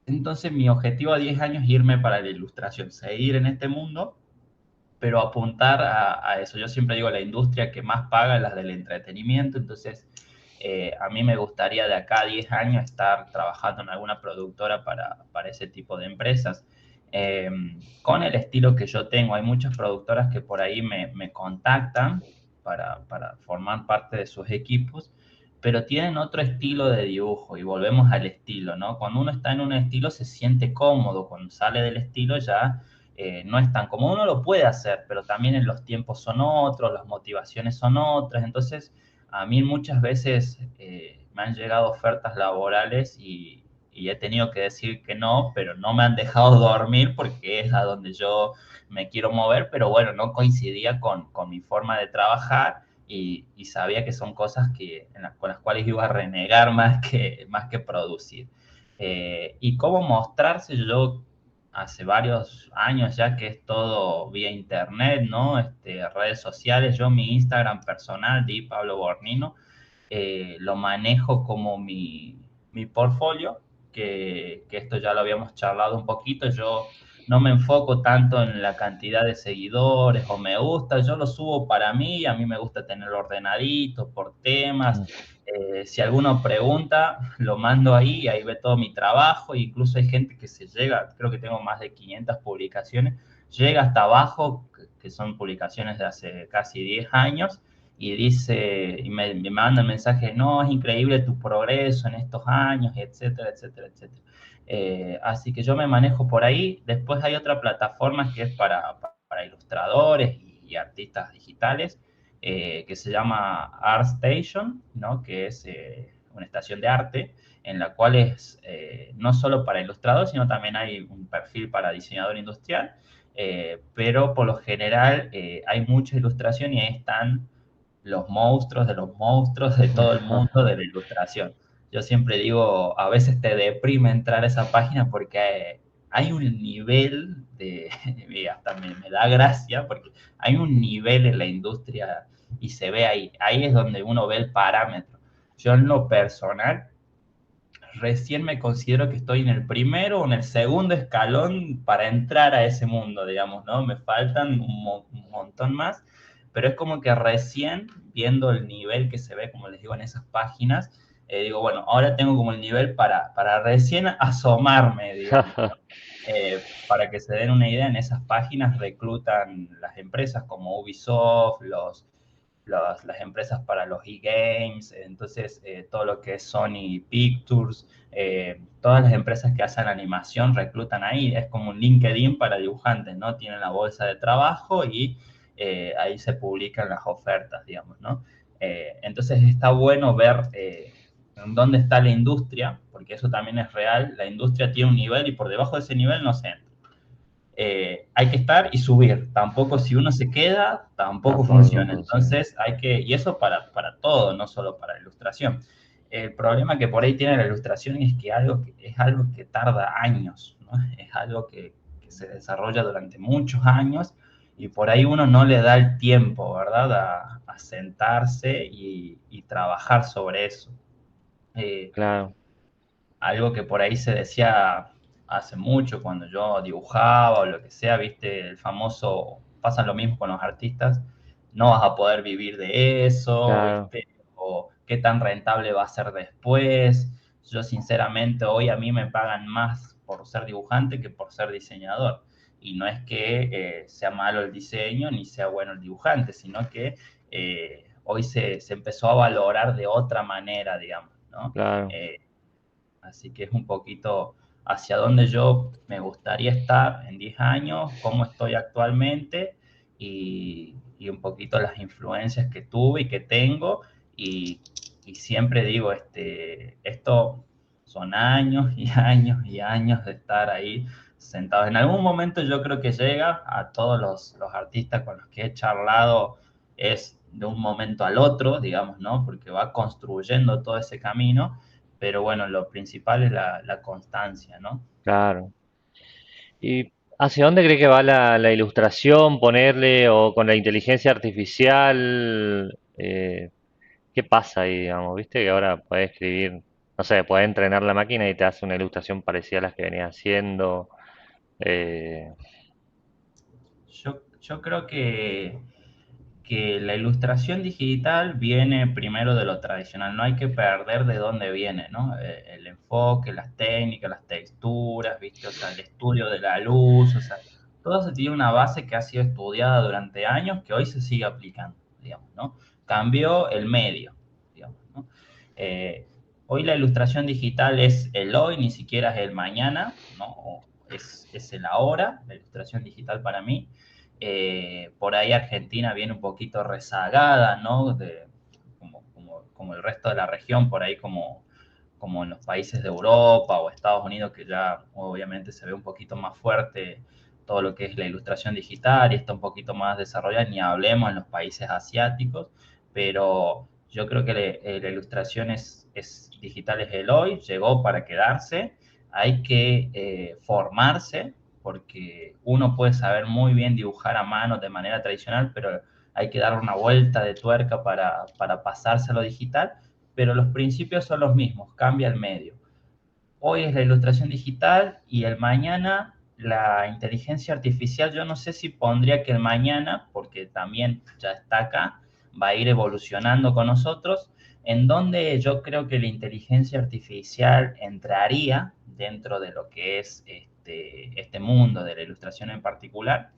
Entonces, mi objetivo a 10 años es irme para la ilustración, seguir en este mundo, pero apuntar a eso. Yo siempre digo, la industria que más paga es la del entretenimiento, entonces a mí me gustaría de acá a 10 años estar trabajando en alguna productora para ese tipo de empresas. Eh, con el estilo que yo tengo, hay muchas productoras que por ahí me contactan para formar parte de sus equipos, pero tienen otro estilo de dibujo y volvemos al estilo, ¿no? Cuando uno está en un estilo se siente cómodo, cuando sale del estilo ya no es tan como uno lo puede hacer, pero también en los tiempos son otros, las motivaciones son otras, entonces a mí muchas veces me han llegado ofertas laborales y he tenido que decir que no, pero no me han dejado dormir porque es a donde yo me quiero mover, pero bueno, no coincidía con mi forma de trabajar y sabía que son cosas con las cuales iba a renegar más que producir. Y cómo mostrarse, yo hace varios años ya que es todo vía internet, ¿no? Redes sociales, yo mi Instagram personal, di Pablo Bornino, lo manejo como mi portfolio, que esto ya lo habíamos charlado un poquito, yo no me enfoco tanto en la cantidad de seguidores o me gusta, yo lo subo para mí, a mí me gusta tenerlo ordenadito por temas, si alguno pregunta, lo mando ahí, ahí ve todo mi trabajo, incluso hay gente que se llega, creo que tengo más de 500 publicaciones, llega hasta abajo, que son publicaciones de hace casi 10 años, y dice, y me manda el mensaje, no, es increíble tu progreso en estos años, etcétera, etcétera, etcétera. Así que yo me manejo por ahí. Después hay otra plataforma que es para ilustradores y artistas digitales, que se llama ArtStation, ¿no? Que es una estación de arte en la cual es no solo para ilustradores, sino también hay un perfil para diseñador industrial, pero por lo general hay mucha ilustración y ahí están los monstruos de todo el mundo de la ilustración. Yo siempre digo, a veces te deprime entrar a esa página porque hay un nivel de, y hasta me da gracia, porque hay un nivel en la industria y se ve ahí, ahí es donde uno ve el parámetro. Yo en lo personal recién me considero que estoy en el primero o en el segundo escalón para entrar a ese mundo, digamos, ¿no? Me faltan un montón más, pero es como que recién viendo el nivel que se ve, como les digo, en esas páginas, digo, bueno, ahora tengo como el nivel para recién asomarme, digamos, ¿no? Para que se den una idea, en esas páginas reclutan las empresas como Ubisoft, las empresas para los e-games, entonces todo lo que es Sony Pictures, todas las empresas que hacen animación reclutan ahí, es como un LinkedIn para dibujantes, ¿no? Tienen la bolsa de trabajo y ahí se publican las ofertas, digamos, ¿no? Entonces está bueno ver en dónde está la industria, porque eso también es real, la industria tiene un nivel y por debajo de ese nivel no se entra. Hay que estar y subir. Tampoco si uno se queda, tampoco Tampoco funciona. funciona. Entonces hay que, y eso para todo, no solo para ilustración. El problema que por ahí tiene la ilustración es que, es algo que tarda años, ¿no? Es algo que se desarrolla durante muchos años y por ahí uno no le da el tiempo, ¿verdad? A sentarse y trabajar sobre eso. Eh, Claro, algo que por ahí se decía hace mucho cuando yo dibujaba o lo que sea, viste, el famoso, pasa lo mismo con los artistas, no vas a poder vivir de eso, claro. viste, o qué tan rentable va a ser después. Yo sinceramente hoy a mí me pagan más por ser dibujante que por ser diseñador. y no es que sea malo el diseño ni sea bueno el dibujante, sino que hoy se empezó a valorar de otra manera, digamos, ¿no? claro. Eh, Así que es un poquito hacia dónde yo me gustaría estar en 10 años, cómo estoy actualmente y un poquito las influencias que tuve y que tengo. Y, y siempre digo, esto son años y años y años de estar ahí sentados. En algún momento yo creo que llega a todos los artistas con los que he charlado, es de un momento al otro, digamos, ¿no? Porque va construyendo todo ese camino, pero bueno, lo principal es la constancia, ¿no? Claro. ¿Y hacia dónde cree que va la ilustración, ponerle, o con la inteligencia artificial? ¿Qué pasa ahí, digamos? ¿Viste que ahora puedes escribir, no sé, puedes entrenar la máquina y te hace una ilustración parecida a las que venía haciendo? Eh, Yo creo que la ilustración digital viene primero de lo tradicional, no hay que perder de dónde viene, ¿no? El enfoque, las técnicas, las texturas, ¿viste? O sea, el estudio de la luz, o sea, todo eso tiene una base que ha sido estudiada durante años que hoy se sigue aplicando, digamos, ¿no? Cambió el medio, digamos, ¿no? Eh, Hoy la ilustración digital es el hoy, ni siquiera es el mañana, ¿no? Es el ahora, la ilustración digital para mí. Por ahí Argentina viene un poquito rezagada, ¿no? Como el resto de la región, por ahí como en los países de Europa o Estados Unidos, que ya obviamente se ve un poquito más fuerte todo lo que es la ilustración digital y está un poquito más desarrollada, ni hablemos en los países asiáticos, pero yo creo que la ilustración digital es el hoy, llegó para quedarse, hay que formarse, porque uno puede saber muy bien dibujar a mano de manera tradicional, pero hay que dar una vuelta de tuerca para pasarse a lo digital, pero los principios son los mismos, cambia el medio. Hoy es la ilustración digital y el mañana la inteligencia artificial. Yo no sé si pondría que el mañana, porque también ya está acá, va a ir evolucionando con nosotros, en donde yo creo que la inteligencia artificial entraría dentro de lo que es este mundo de la ilustración en particular.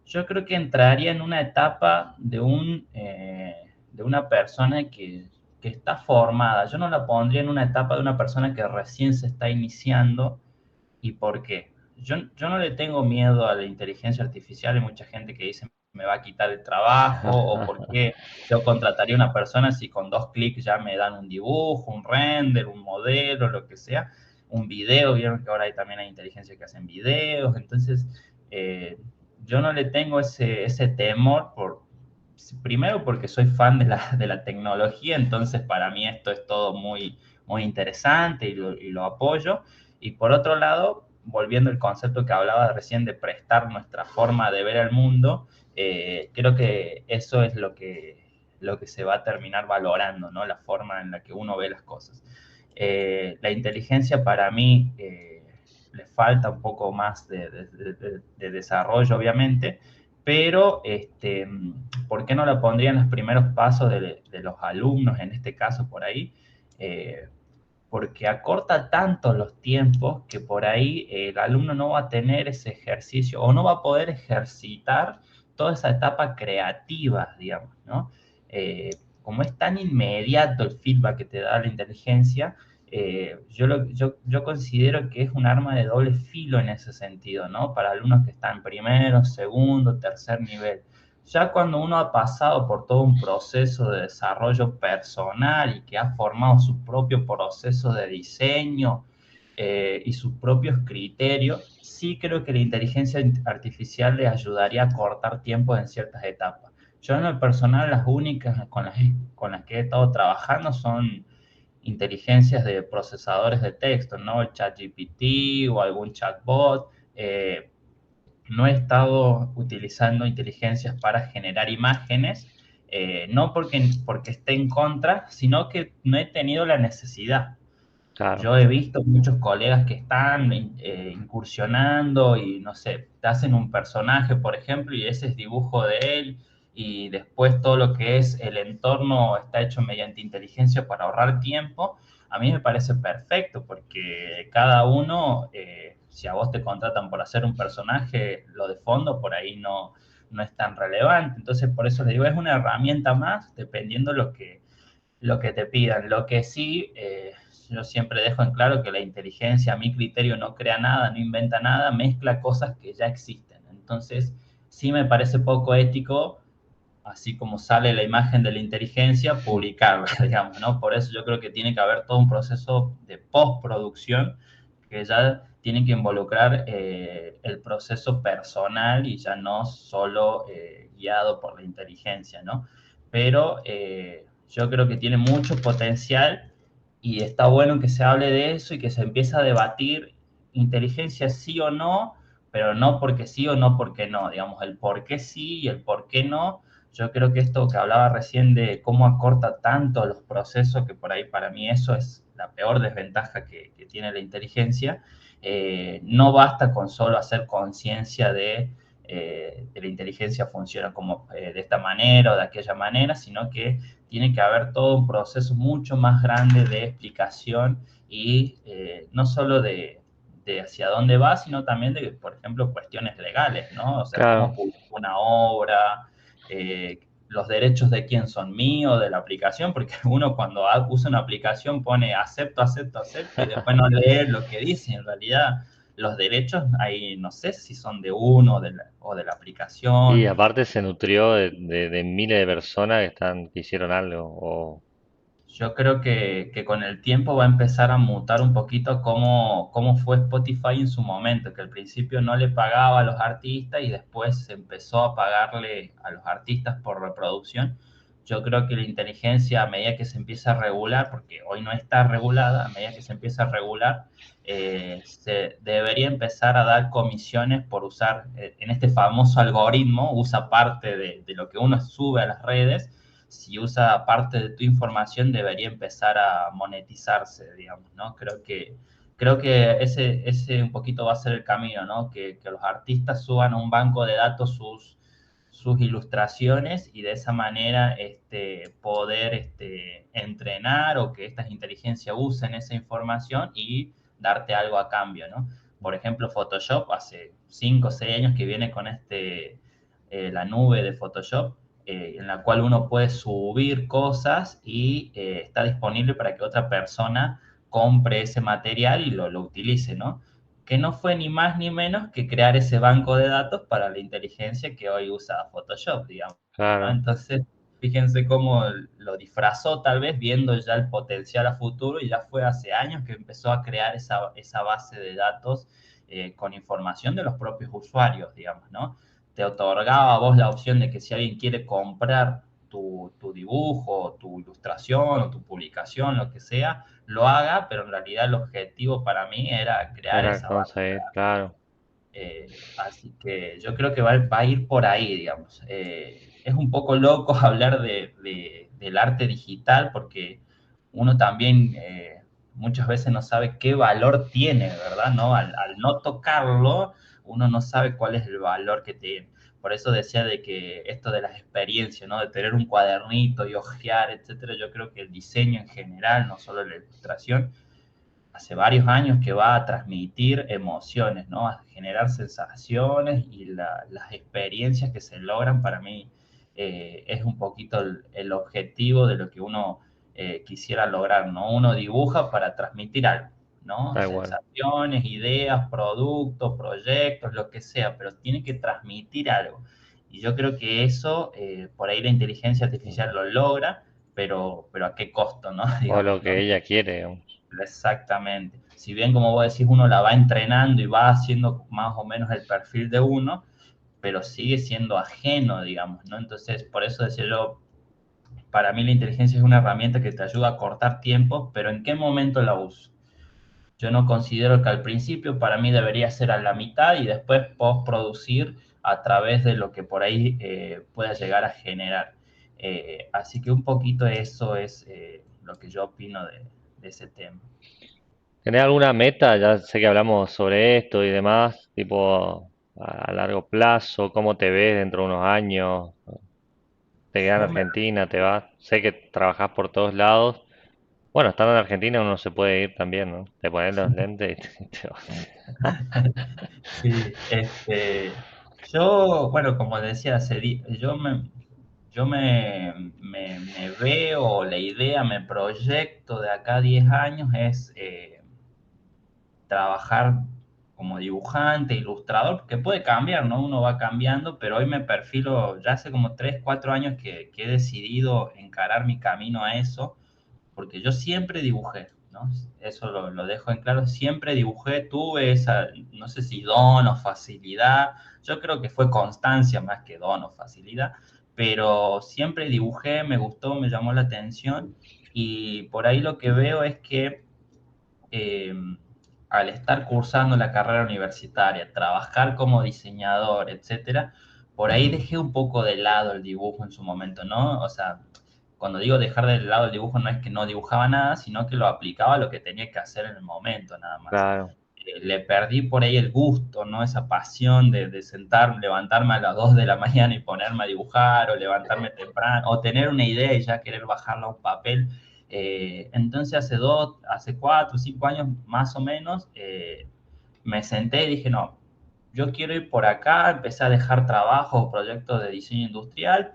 Yo creo que entraría en una etapa de una persona que está formada. Yo no la pondría en una etapa de una persona que recién se está iniciando. ¿Y por qué? Yo no le tengo miedo a la inteligencia artificial. Hay mucha gente que dice me va a quitar el trabajo o por qué yo contrataría a una persona si con 2 clics ya me dan un dibujo, un render, un modelo, lo que sea, un video. Vieron que ahora hay también hay inteligencia que hacen videos. Entonces, eh, yo no le tengo ese temor primero porque soy fan de la tecnología, entonces para mí esto es todo muy, muy interesante y lo apoyo. Y por otro lado, volviendo al concepto que hablaba recién de prestar nuestra forma de ver el mundo, creo que eso es lo que se va a terminar valorando, ¿no? La forma en la que uno ve las cosas. La inteligencia para mí le falta un poco más de desarrollo, obviamente, pero ¿por qué no la pondría en los primeros pasos de los alumnos, en este caso por ahí? Porque acorta tanto los tiempos que por ahí el alumno no va a tener ese ejercicio o no va a poder ejercitar toda esa etapa creativa, digamos, ¿no? Como es tan inmediato el feedback que te da la inteligencia, yo considero que es un arma de doble filo en ese sentido, ¿no? Para alumnos que están primero, segundo, tercer nivel. Ya cuando uno ha pasado por todo un proceso de desarrollo personal y que ha formado su propio proceso de diseño y sus propios criterios, sí creo que la inteligencia artificial le ayudaría a cortar tiempo en ciertas etapas. Yo en el personal las únicas con las que he estado trabajando son inteligencias de procesadores de texto, ¿no? El ChatGPT o algún chatbot. No he estado utilizando inteligencias para generar imágenes, no porque esté en contra, sino que no he tenido la necesidad. claro, Yo he visto muchos colegas que están incursionando y, no sé, te hacen un personaje, por ejemplo, y ese es dibujo de él, y después todo lo que es el entorno está hecho mediante inteligencia para ahorrar tiempo. A mí me parece perfecto porque cada uno si a vos te contratan por hacer un personaje, lo de fondo por ahí no es tan relevante. Entonces, por eso les digo, es una herramienta más dependiendo lo que te pidan. Lo que sí, yo siempre dejo en claro que la inteligencia, a mi criterio, no crea nada, no inventa nada, mezcla cosas que ya existen. Entonces, sí me parece poco ético, así como sale la imagen de la inteligencia, publicarla, digamos, ¿no? Por eso yo creo que tiene que haber todo un proceso de postproducción que ya tiene que involucrar el proceso personal y ya no solo guiado por la inteligencia, ¿no? Pero yo creo que tiene mucho potencial y está bueno que se hable de eso y que se empiece a debatir inteligencia sí o no, pero no porque sí o no porque no, digamos, el por qué sí y el por qué no. Yo creo que esto que hablaba recién de cómo acorta tanto los procesos, que por ahí para mí eso es la peor desventaja que tiene la inteligencia, no basta con solo hacer conciencia de la inteligencia funciona como de esta manera o de aquella manera, sino que tiene que haber todo un proceso mucho más grande de explicación y no solo de hacia dónde va, sino también de, por ejemplo, cuestiones legales, ¿no? O sea, Claro. cómo publico una obra, los derechos de quién son míos, de la aplicación, porque uno cuando usa una aplicación pone acepto, acepto, acepto y después no lee lo que dice. En realidad, los derechos ahí no sé si son de uno o de la Y aplicación. aparte se nutrió de miles de personas que hicieron algo. Yo creo que con el tiempo va a empezar a mutar un poquito cómo fue Spotify en su momento, que al principio no le pagaba a los artistas y después se empezó a pagarle a los artistas por reproducción. Yo creo que la inteligencia, a medida que se empieza a regular, porque hoy no está regulada, a medida que se empieza a regular, se debería empezar a dar comisiones por usar, en este famoso algoritmo, usa parte de lo que uno sube a las redes. Si usa parte de tu información, debería empezar a monetizarse, digamos, ¿no? Creo que ese un poquito va a ser el camino, ¿no? Que los artistas suban a un banco de datos sus ilustraciones y de esa manera poder entrenar o que estas inteligencias usen esa información y darte algo a cambio, ¿no? Por ejemplo, Photoshop hace 5 o 6 años que viene con la nube de Photoshop, en la cual uno puede subir cosas y está disponible para que otra persona compre ese material y lo utilice, ¿no? Que no fue ni más ni menos que crear ese banco de datos para la inteligencia que hoy usa Photoshop, digamos, ¿no? Claro. Entonces, fíjense cómo lo disfrazó tal vez viendo ya el potencial a futuro y ya fue hace años que empezó a crear esa base de datos con información de los propios usuarios, digamos, ¿no? Te otorgaba a vos la opción de que si alguien quiere comprar tu dibujo, tu ilustración o tu publicación, lo que sea, lo haga, pero en realidad el objetivo para mí era crear Era esa base. conseguir, claro. Así que yo creo que va a ir por ahí, digamos. Es un poco loco hablar del arte digital porque uno también muchas veces no sabe qué valor tiene, ¿verdad? ¿No? Al no tocarlo, uno no sabe cuál es el valor que tiene. Por eso decía de que esto de las experiencias, ¿no? De tener un cuadernito y hojear, etcétera, yo creo que el diseño en general, no solo la ilustración, hace varios años que va a transmitir emociones, ¿no? A generar sensaciones y las experiencias que se logran para mí es un poquito el objetivo de lo que uno quisiera lograr, ¿no? Uno dibuja para transmitir algo, ¿no? Tal cual. Sensaciones, ideas, productos, proyectos, lo que sea, pero tiene que transmitir algo. Y yo creo que eso, por ahí la inteligencia artificial lo logra, pero ¿a qué costo, no? O Digamos, lo que ¿no? ella quiere, digamos. Exactamente. Si bien, como vos decís, uno la va entrenando y va haciendo más o menos el perfil de uno, pero sigue siendo ajeno, digamos, ¿no? Entonces, por eso decía yo, para mí la inteligencia es una herramienta que te ayuda a cortar tiempo, pero ¿en qué momento la uso? Yo no considero que al principio para mí debería ser a la mitad y después postproducir a través de lo que por ahí pueda llegar a generar. Así que un poquito eso es lo que yo opino de ese tema. ¿Tenés alguna meta? Ya sé que hablamos sobre esto y demás, tipo a largo plazo, ¿cómo te ves dentro de unos años? ¿Te quedas en Yo me Argentina? ¿Te vas? Sé que trabajás por todos lados, Bueno, estando en Argentina uno se puede ir también, ¿no? Te pones los lentes y te vas. Sí, yo, bueno, como decía, yo me veo, la idea, me proyecto de acá a 10 años es trabajar como dibujante, ilustrador, que puede cambiar, ¿no? Uno va cambiando, pero hoy me perfilo, ya hace como 3 4 años que he decidido encarar mi camino a eso, porque yo siempre dibujé, ¿no? Eso lo dejo en claro, siempre dibujé, tuve esa, no sé si don o facilidad, yo creo que fue constancia más que don o facilidad, pero siempre dibujé, me gustó, me llamó la atención y por ahí lo que veo es que eh, al estar cursando la carrera universitaria, trabajar como diseñador, etcétera, por ahí dejé un poco de lado el dibujo en su momento, ¿no? O sea, cuando digo dejar de lado el dibujo no es que no dibujaba nada, sino que lo aplicaba a lo que tenía que hacer en el momento, nada más. Claro. Le perdí por ahí el gusto, ¿no? Esa pasión de sentar, levantarme a las 2 de la mañana y ponerme a dibujar, o levantarme temprano, o tener una idea y ya querer bajarla a un papel. Entonces hace 4 o 5 años más o menos, me senté y dije, no, yo quiero ir por acá, empecé a dejar trabajos o proyectos de diseño industrial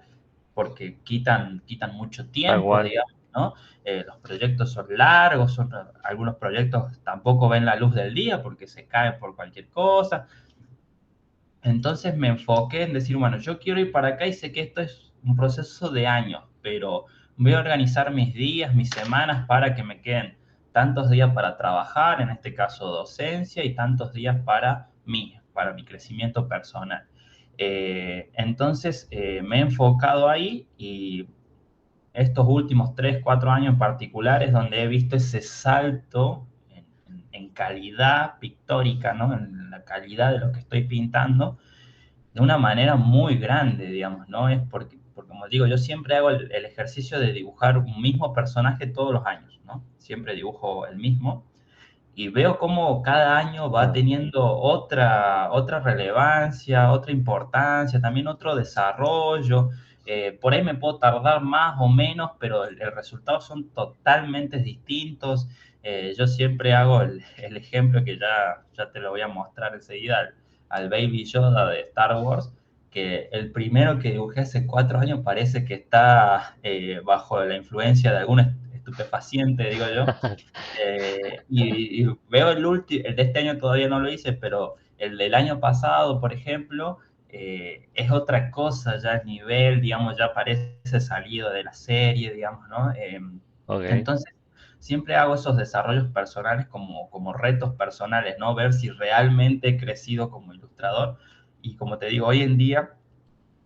porque quitan mucho Tal tiempo, cual. digamos, ¿no? Los proyectos son largos, algunos proyectos tampoco ven la luz del día porque se caen por cualquier cosa. Entonces me enfoqué en decir, bueno, yo quiero ir para acá y sé que esto es un proceso de años, pero voy a organizar mis días, mis semanas para que me queden tantos días para trabajar, en este caso docencia, y tantos días para mi crecimiento personal. Entonces me he enfocado ahí y estos últimos 3 4 años en particular es donde he visto ese salto en calidad pictórica, ¿no? En la calidad de lo que estoy pintando de una manera muy grande, digamos, ¿no? Es porque como digo, yo siempre hago el ejercicio de dibujar un mismo personaje todos los años, ¿no? Siempre dibujo el mismo y veo cómo cada año va Ah, teniendo otra relevancia, otra importancia, también otro desarrollo. Por ahí me puedo tardar más o menos, pero el resultado son totalmente distintos. Yo siempre hago el ejemplo que ya te lo voy a mostrar enseguida al Baby Yoda de Star Wars, que el primero que dibujé hace 4 años parece que está bajo la influencia de algún estupefaciente, digo yo. Y veo el último, el de este año todavía no lo hice, pero el del año pasado, por ejemplo, es otra cosa, ya el nivel, digamos, ya parece salido de la serie, digamos, ¿no? ok. Entonces, siempre hago esos desarrollos personales como retos personales, ¿no? Ver si realmente he crecido como ilustrador. Y como te digo, hoy en día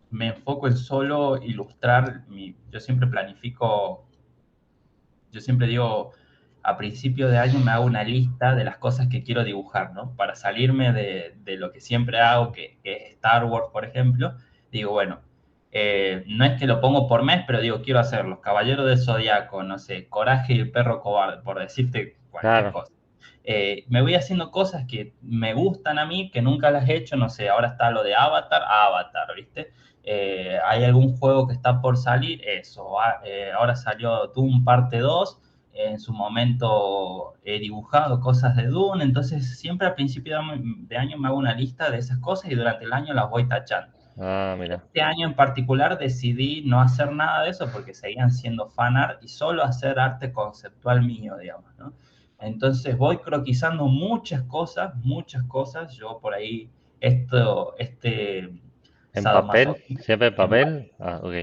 me enfoco en solo ilustrar, yo siempre planifico yo siempre digo, a principio de año me hago una lista de las cosas que quiero dibujar, ¿no? Para salirme de lo que siempre hago, que es Star Wars, por ejemplo. Digo, bueno, no es que lo pongo por mes, pero digo, quiero hacer Los Caballeros del Zodiaco, no sé, Coraje y el Perro Cobarde, por decirte cualquier Claro. cosa. Me voy haciendo cosas que me gustan a mí, que nunca las he hecho, no sé, ahora está lo de Avatar, ¿viste? Hay algún juego que está por salir, eso, ahora salió Doom parte 2, en su momento he dibujado cosas de Dune, entonces siempre al principio de año me hago una lista de esas cosas y durante el año las voy tachando. Ah, mira. Este año en particular decidí no hacer nada de eso porque seguían siendo fan art y solo hacer arte conceptual mío, digamos, ¿no? Entonces voy croquisando muchas cosas. Yo por ahí, este ¿En papel? sadomasoquismo, ¿Siempre en en, papel? Ah, ok.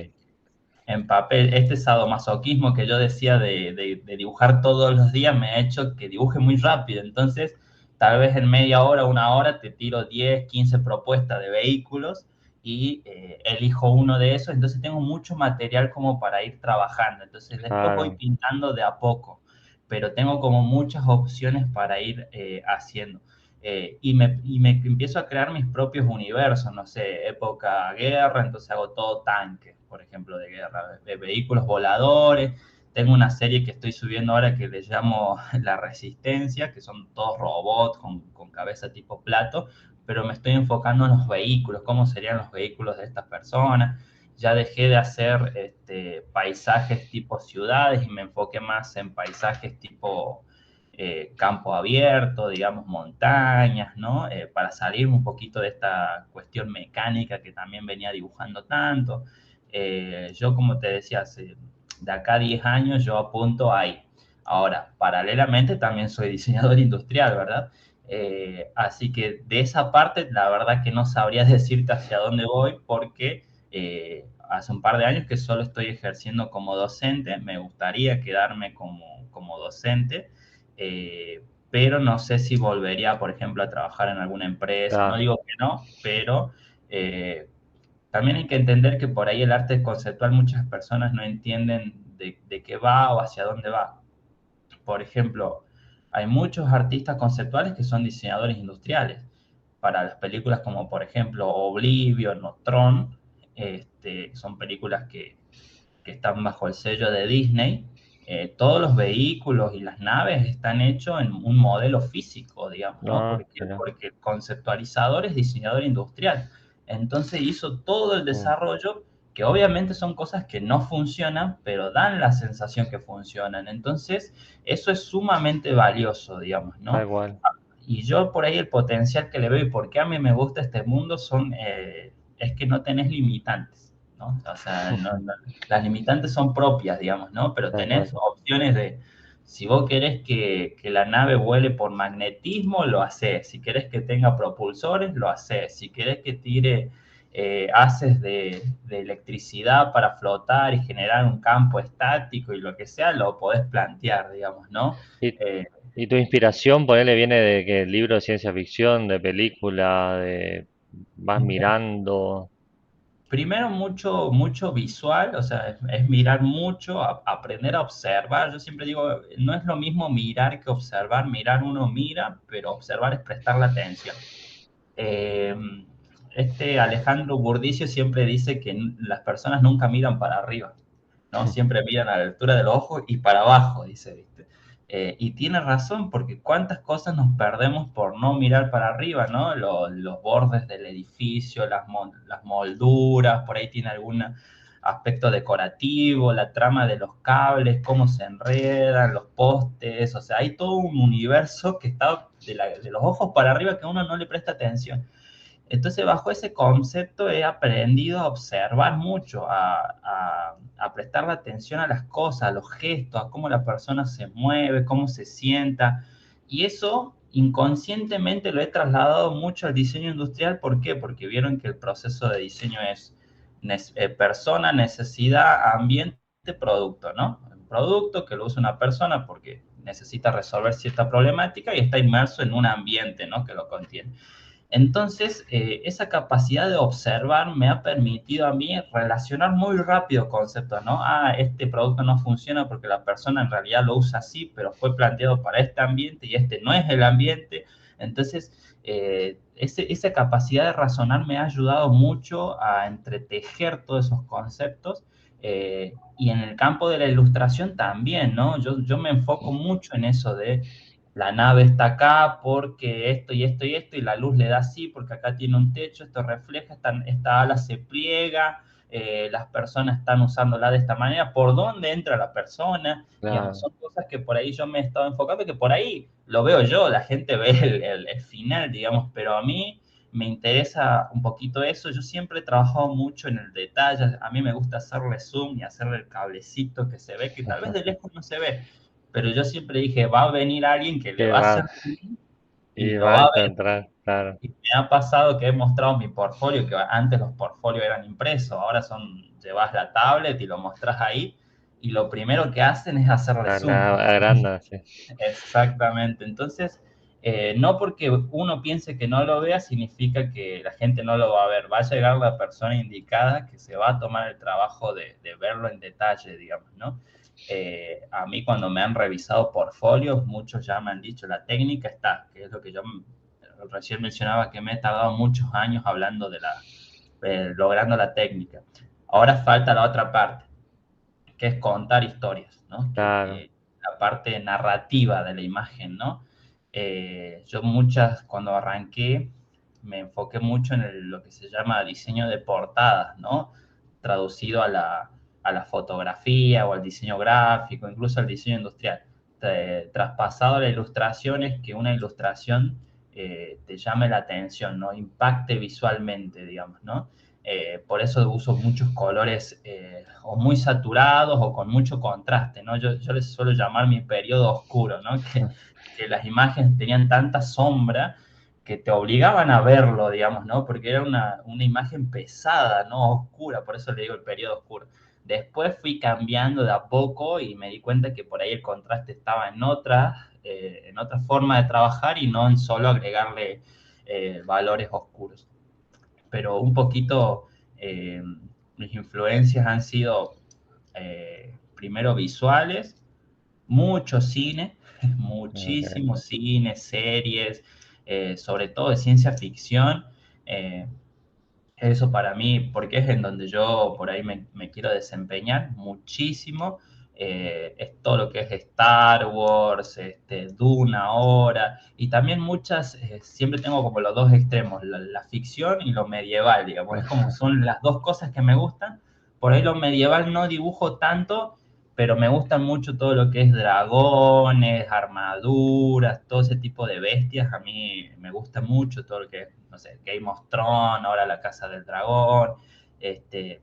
en papel, este sadomasoquismo que yo decía de dibujar todos los días me ha hecho que dibuje muy rápido. Entonces, tal vez en media hora, una hora, te tiro 10 15 propuestas de vehículos y elijo uno de esos. Entonces, tengo mucho material como para ir trabajando. Entonces, después voy Claro. pintando de a poco, pero tengo como muchas opciones para ir haciendo. Y me empiezo a crear mis propios universos, no sé, época guerra, entonces hago todo tanque, por ejemplo, de guerra, de vehículos voladores. Tengo una serie que estoy subiendo ahora que le llamo La Resistencia, que son todos robots con cabeza tipo plato, pero me estoy enfocando en los vehículos, cómo serían los vehículos de estas personas. ya dejé de hacer paisajes tipo ciudades y me enfoqué más en paisajes tipo campo abierto, digamos, montañas, ¿no? Para salir un poquito de esta cuestión mecánica que también venía dibujando tanto. Yo, como te decía, de acá a 10 años yo apunto ahí. Ahora, paralelamente también soy diseñador industrial, ¿verdad? Así que de esa parte, la verdad que no sabría decirte hacia dónde voy porque hace un par de años que solo estoy ejerciendo como docente, me gustaría quedarme como docente, pero no sé si volvería, por ejemplo, a trabajar en alguna empresa, no Claro, digo que no, pero eh, también hay que entender que por ahí el arte conceptual muchas personas no entienden de qué va o hacia dónde va. Por ejemplo, hay muchos artistas conceptuales que son diseñadores industriales para las películas como por ejemplo Oblivion o Tron, son películas que están bajo el sello de Disney. Todos los vehículos y las naves están hechos en un modelo físico, digamos, ¿no? no, mira, Porque el conceptualizador es diseñador industrial. Entonces hizo todo el mm, desarrollo, que obviamente son cosas que no funcionan, pero dan la sensación que funcionan. Entonces, eso es sumamente valioso, digamos, tal ¿no? cual. Y yo por ahí el potencial que le veo y por qué a mí me gusta este mundo es que no tenés limitantes, ¿no? O sea, las limitantes son propias, digamos, ¿no? Pero Tal cual. tenés opciones de, si vos querés que la nave vuele por magnetismo, lo haces. Si querés que tenga propulsores, lo haces. Si querés que tire haces de electricidad para flotar y generar un campo estático y lo que sea, lo podés plantear, digamos, ¿no? ¿Y, Eh, y tu inspiración, ponele, viene de que libro de ciencia ficción, de película, de vas mirando? Primero, mucho visual, o sea, es mirar mucho, aprender a observar. Yo siempre digo, no es lo mismo mirar que observar. Mirar uno mira, pero observar es prestarle atención. Eh, Alejandro Burdicio siempre dice que las personas nunca miran para arriba, ¿no? Siempre miran a la altura del ojo y para abajo, dice, ¿viste? Y tiene razón, porque cuántas cosas nos perdemos por no mirar para arriba, ¿no? Los bordes del edificio, las molduras, por ahí tiene algún aspecto decorativo, la trama de los cables, cómo se enredan, los postes, o sea, hay todo un universo que está de los ojos para arriba que uno no le presta atención. Entonces, bajo ese concepto he aprendido a observar mucho, a prestarle atención a las cosas, a los gestos, a cómo la persona se mueve, cómo se sienta. Y eso inconscientemente lo he trasladado mucho al diseño industrial. ¿Por qué? Porque vieron que el proceso de diseño es persona, necesidad, ambiente, producto, ¿no? Un producto que lo usa una persona porque necesita resolver cierta problemática y está inmerso en un ambiente, ¿no? Que lo contiene. Entonces, esa capacidad de observar me ha permitido a mí relacionar muy rápido conceptos, ¿no? Ah, este producto no funciona porque la persona en realidad lo usa así, pero fue planteado para este ambiente y este no es el ambiente. Entonces, esa capacidad de razonar me ha ayudado mucho a entretejer todos esos conceptos. Y en el campo de la ilustración también, ¿no? Yo me enfoco mucho en eso de la nave está acá porque esto y esto y esto, y la luz le da así porque acá tiene un techo, esto refleja, esta ala se pliega, las personas están usándola de esta manera, por dónde entra la persona, digamos, Claro, son cosas que por ahí yo me he estado enfocando, que por ahí lo veo yo, la gente ve el final, digamos, pero a mí me interesa un poquito eso, yo siempre he trabajado mucho en el detalle, a mí me gusta hacerle zoom y hacerle el cablecito que se ve, que tal vez de lejos no se ve, pero yo siempre dije, va a venir alguien que le qué va a va, hacer zoom y y lo va a va a ver. encontrar, claro, Y me ha pasado que he mostrado mi portfolio, que antes los portfolios eran impresos, ahora llevas la tablet y lo mostras ahí, y lo primero que hacen es hacerle zoom. la agranda, sí. Exactamente. Entonces, no porque uno piense que no lo vea, significa que la gente no lo va a ver. Va a llegar la persona indicada que se va a tomar el trabajo de verlo en detalle, digamos, ¿no? A mí cuando me han revisado portfolios, muchos ya me han dicho, la técnica está, que es lo que yo recién mencionaba, que me he tardado muchos años hablando logrando la técnica. Ahora falta la otra parte, que es contar historias, ¿no? Claro, La parte narrativa de la imagen, ¿no? Yo cuando arranqué, me enfoqué mucho en lo que se llama diseño de portadas, ¿no? traducido a la fotografía o al diseño gráfico, incluso al diseño industrial. Traspasado a la ilustración es que una ilustración te llame la atención, ¿no? Impacte visualmente, digamos, ¿no? Por eso uso muchos colores o muy saturados o con mucho contraste, ¿no? Yo les suelo llamar mi periodo oscuro, ¿no? Que las imágenes tenían tanta sombra que te obligaban a verlo, digamos, ¿no? Porque era una imagen pesada, ¿no? Oscura, por eso le digo el periodo oscuro. Después fui cambiando de a poco y me di cuenta que por ahí el contraste estaba en otra forma de trabajar y no en solo agregarle valores oscuros. Pero un poquito mis influencias han sido primero visuales, mucho cine, Ok, muchísimo cine, series, sobre todo de ciencia ficción. Eh, Eso para mí, porque es en donde yo por ahí me quiero desempeñar muchísimo. Es todo lo que es Star Wars, Dune ahora, y también muchas, siempre tengo como los dos extremos, la ficción y lo medieval, digamos, es como son las dos cosas que me gustan. Por ahí lo medieval no dibujo tanto, pero me gustan mucho todo lo que es dragones, armaduras, todo ese tipo de bestias. A mí me gusta mucho todo lo que es, no sé, Game of Thrones, ahora la Casa del Dragón. Este,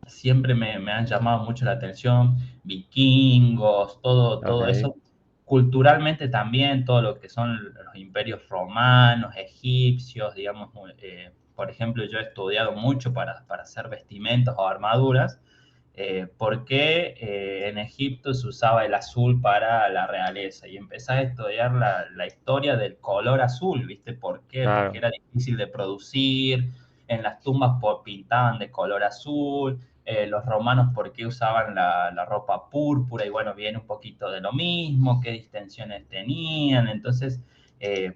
Siempre me han llamado mucho la atención, vikingos, todo ok, eso. Culturalmente también, todo lo que son los imperios romanos, egipcios, digamos, por ejemplo, yo he estudiado mucho para hacer vestimentas o armaduras, porque en Egipto se usaba el azul para la realeza y empecé a estudiar la historia del color azul, ¿viste? ¿Por qué? Porque claro, era difícil de producir, en las tumbas pintaban de color azul, los romanos por qué usaban la ropa púrpura, y bueno, viene un poquito de lo mismo, qué distensiones tenían, entonces,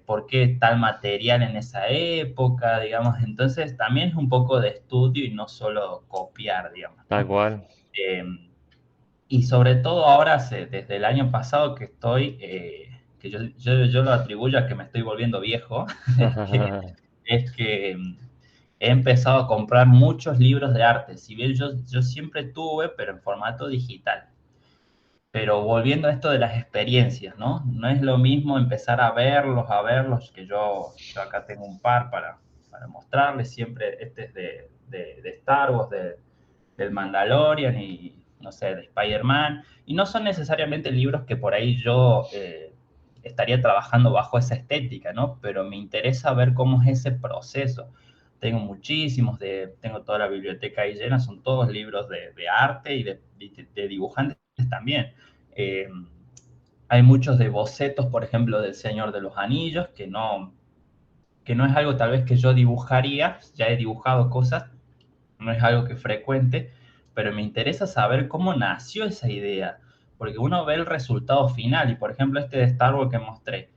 por qué tal material en esa época, digamos, entonces también es un poco de estudio y no solo copiar, digamos, tal ¿no? cual. Eh, y sobre todo ahora, desde el año pasado que estoy, que yo lo atribuyo a que me estoy volviendo viejo, es que he empezado a comprar muchos libros de arte. Si bien yo siempre tuve, pero en formato digital. Pero volviendo a esto de las experiencias, ¿no? No es lo mismo empezar a verlos, que yo acá tengo un par para mostrarles. Siempre este es de Star Wars, del Mandalorian y, no sé, de Spider-Man. Y no son necesariamente libros que por ahí yo estaría trabajando bajo esa estética, ¿no? Pero me interesa ver cómo es ese proceso. Tengo muchísimos, tengo toda la biblioteca ahí llena, son todos libros de arte y de dibujantes también. Eh, Hay muchos de bocetos, por ejemplo, del Señor de los Anillos, que no es algo tal vez que yo dibujaría, ya he dibujado cosas, no es algo que frecuente, pero me interesa saber cómo nació esa idea, porque uno ve el resultado final, y por ejemplo este de Star Wars que mostré,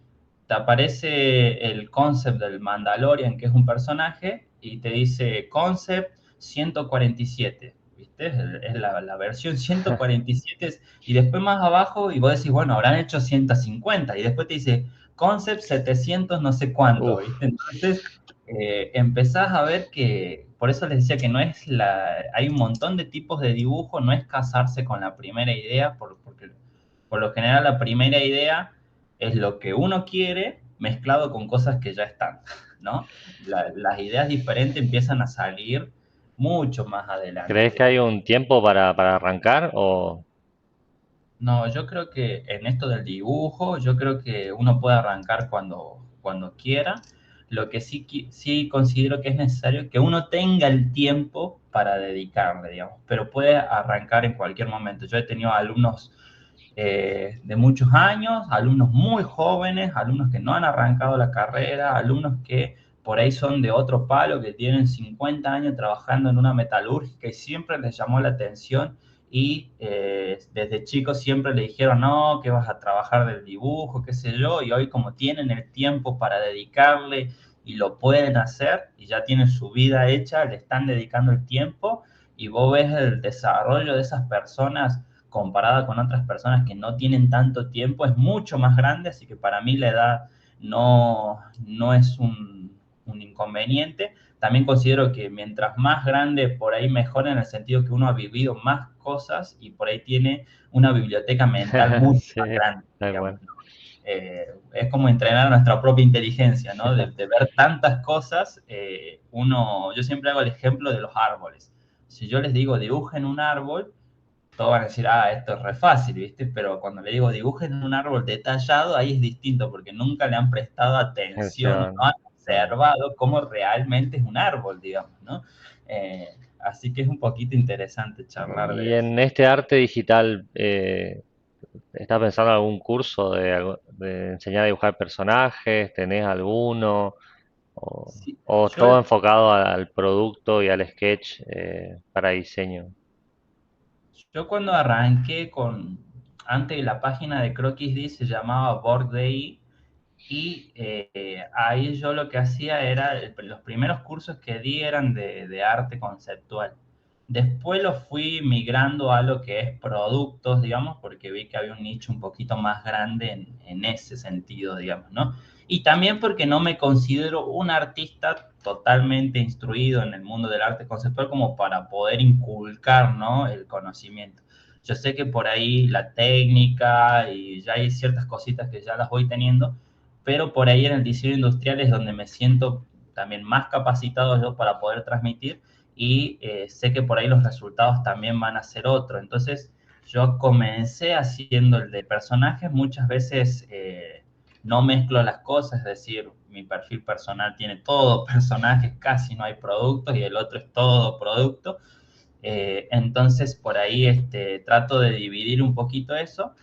te aparece el concept del Mandalorian, que es un personaje, y te dice concept 147, ¿viste? Es la versión 147, y después más abajo, y vos decís, bueno, habrán hecho 150, y después te dice concept 700 no sé cuánto, Uf, ¿viste? Entonces empezás a ver que, por eso les decía que no es hay un montón de tipos de dibujo, no es casarse con la primera idea, porque por lo general la primera idea es lo que uno quiere mezclado con cosas que ya están, ¿no? Las ideas diferentes empiezan a salir mucho más adelante, ¿crees que hay digamos. un tiempo para arrancar o...? No, yo creo que en esto del dibujo, yo creo que uno puede arrancar cuando quiera. Lo que sí considero que es necesario que uno tenga el tiempo para dedicarle, digamos, pero puede arrancar en cualquier momento. Yo he tenido alumnos de muchos años, alumnos muy jóvenes, alumnos que no han arrancado la carrera, alumnos que por ahí son de otro palo, que tienen 50 años trabajando en una metalúrgica y siempre les llamó la atención y desde chicos siempre le dijeron, no, que vas a trabajar del dibujo, qué sé yo, y hoy como tienen el tiempo para dedicarle y lo pueden hacer y ya tienen su vida hecha, le están dedicando el tiempo y vos ves el desarrollo de esas personas comparada con otras personas que no tienen tanto tiempo, es mucho más grande, así que para mí la edad no es un inconveniente, también considero que mientras más grande, por ahí mejor en el sentido que uno ha vivido más cosas y por ahí tiene una biblioteca mental mucho más Sí, grande, tal digamos, cual. ¿no? Es como entrenar nuestra propia inteligencia, ¿no? De ver tantas cosas, yo siempre hago el ejemplo de los árboles. Si yo les digo dibujen un árbol, todos van a decir, ah, esto es re fácil, ¿viste? Pero cuando le digo dibujen un árbol detallado, ahí es distinto, porque nunca le han prestado atención o no Atención. han observado cómo realmente es un árbol, digamos, ¿no? Así que es un poquito interesante charlar Y de eso. en este arte digital, ¿estás pensando en algún curso de enseñar a dibujar personajes? ¿Tenés alguno? Sí, ¿O yo, todo enfocado al producto y al sketch para diseño? yo cuando arranqué antes la página de Croquis se llamaba Board Day. Y ahí yo lo que hacía era, los primeros cursos que di eran de arte conceptual. Después lo fui migrando a lo que es productos, digamos, porque vi que había un nicho un poquito más grande en ese sentido, digamos, ¿no? Y también porque no me considero un artista totalmente instruido en el mundo del arte conceptual como para poder inculcar, ¿no? El conocimiento. Yo sé que por ahí la técnica y ya hay ciertas cositas que ya las voy teniendo, pero por ahí en el diseño industrial es donde me siento también más capacitado yo para poder transmitir y sé que por ahí los resultados también van a ser otros. Entonces yo comencé haciendo el de personajes, muchas veces no mezclo las cosas, es decir, mi perfil personal tiene todo personajes, casi no hay productos y el otro es todo producto. Entonces, por ahí trato de dividir un poquito eso,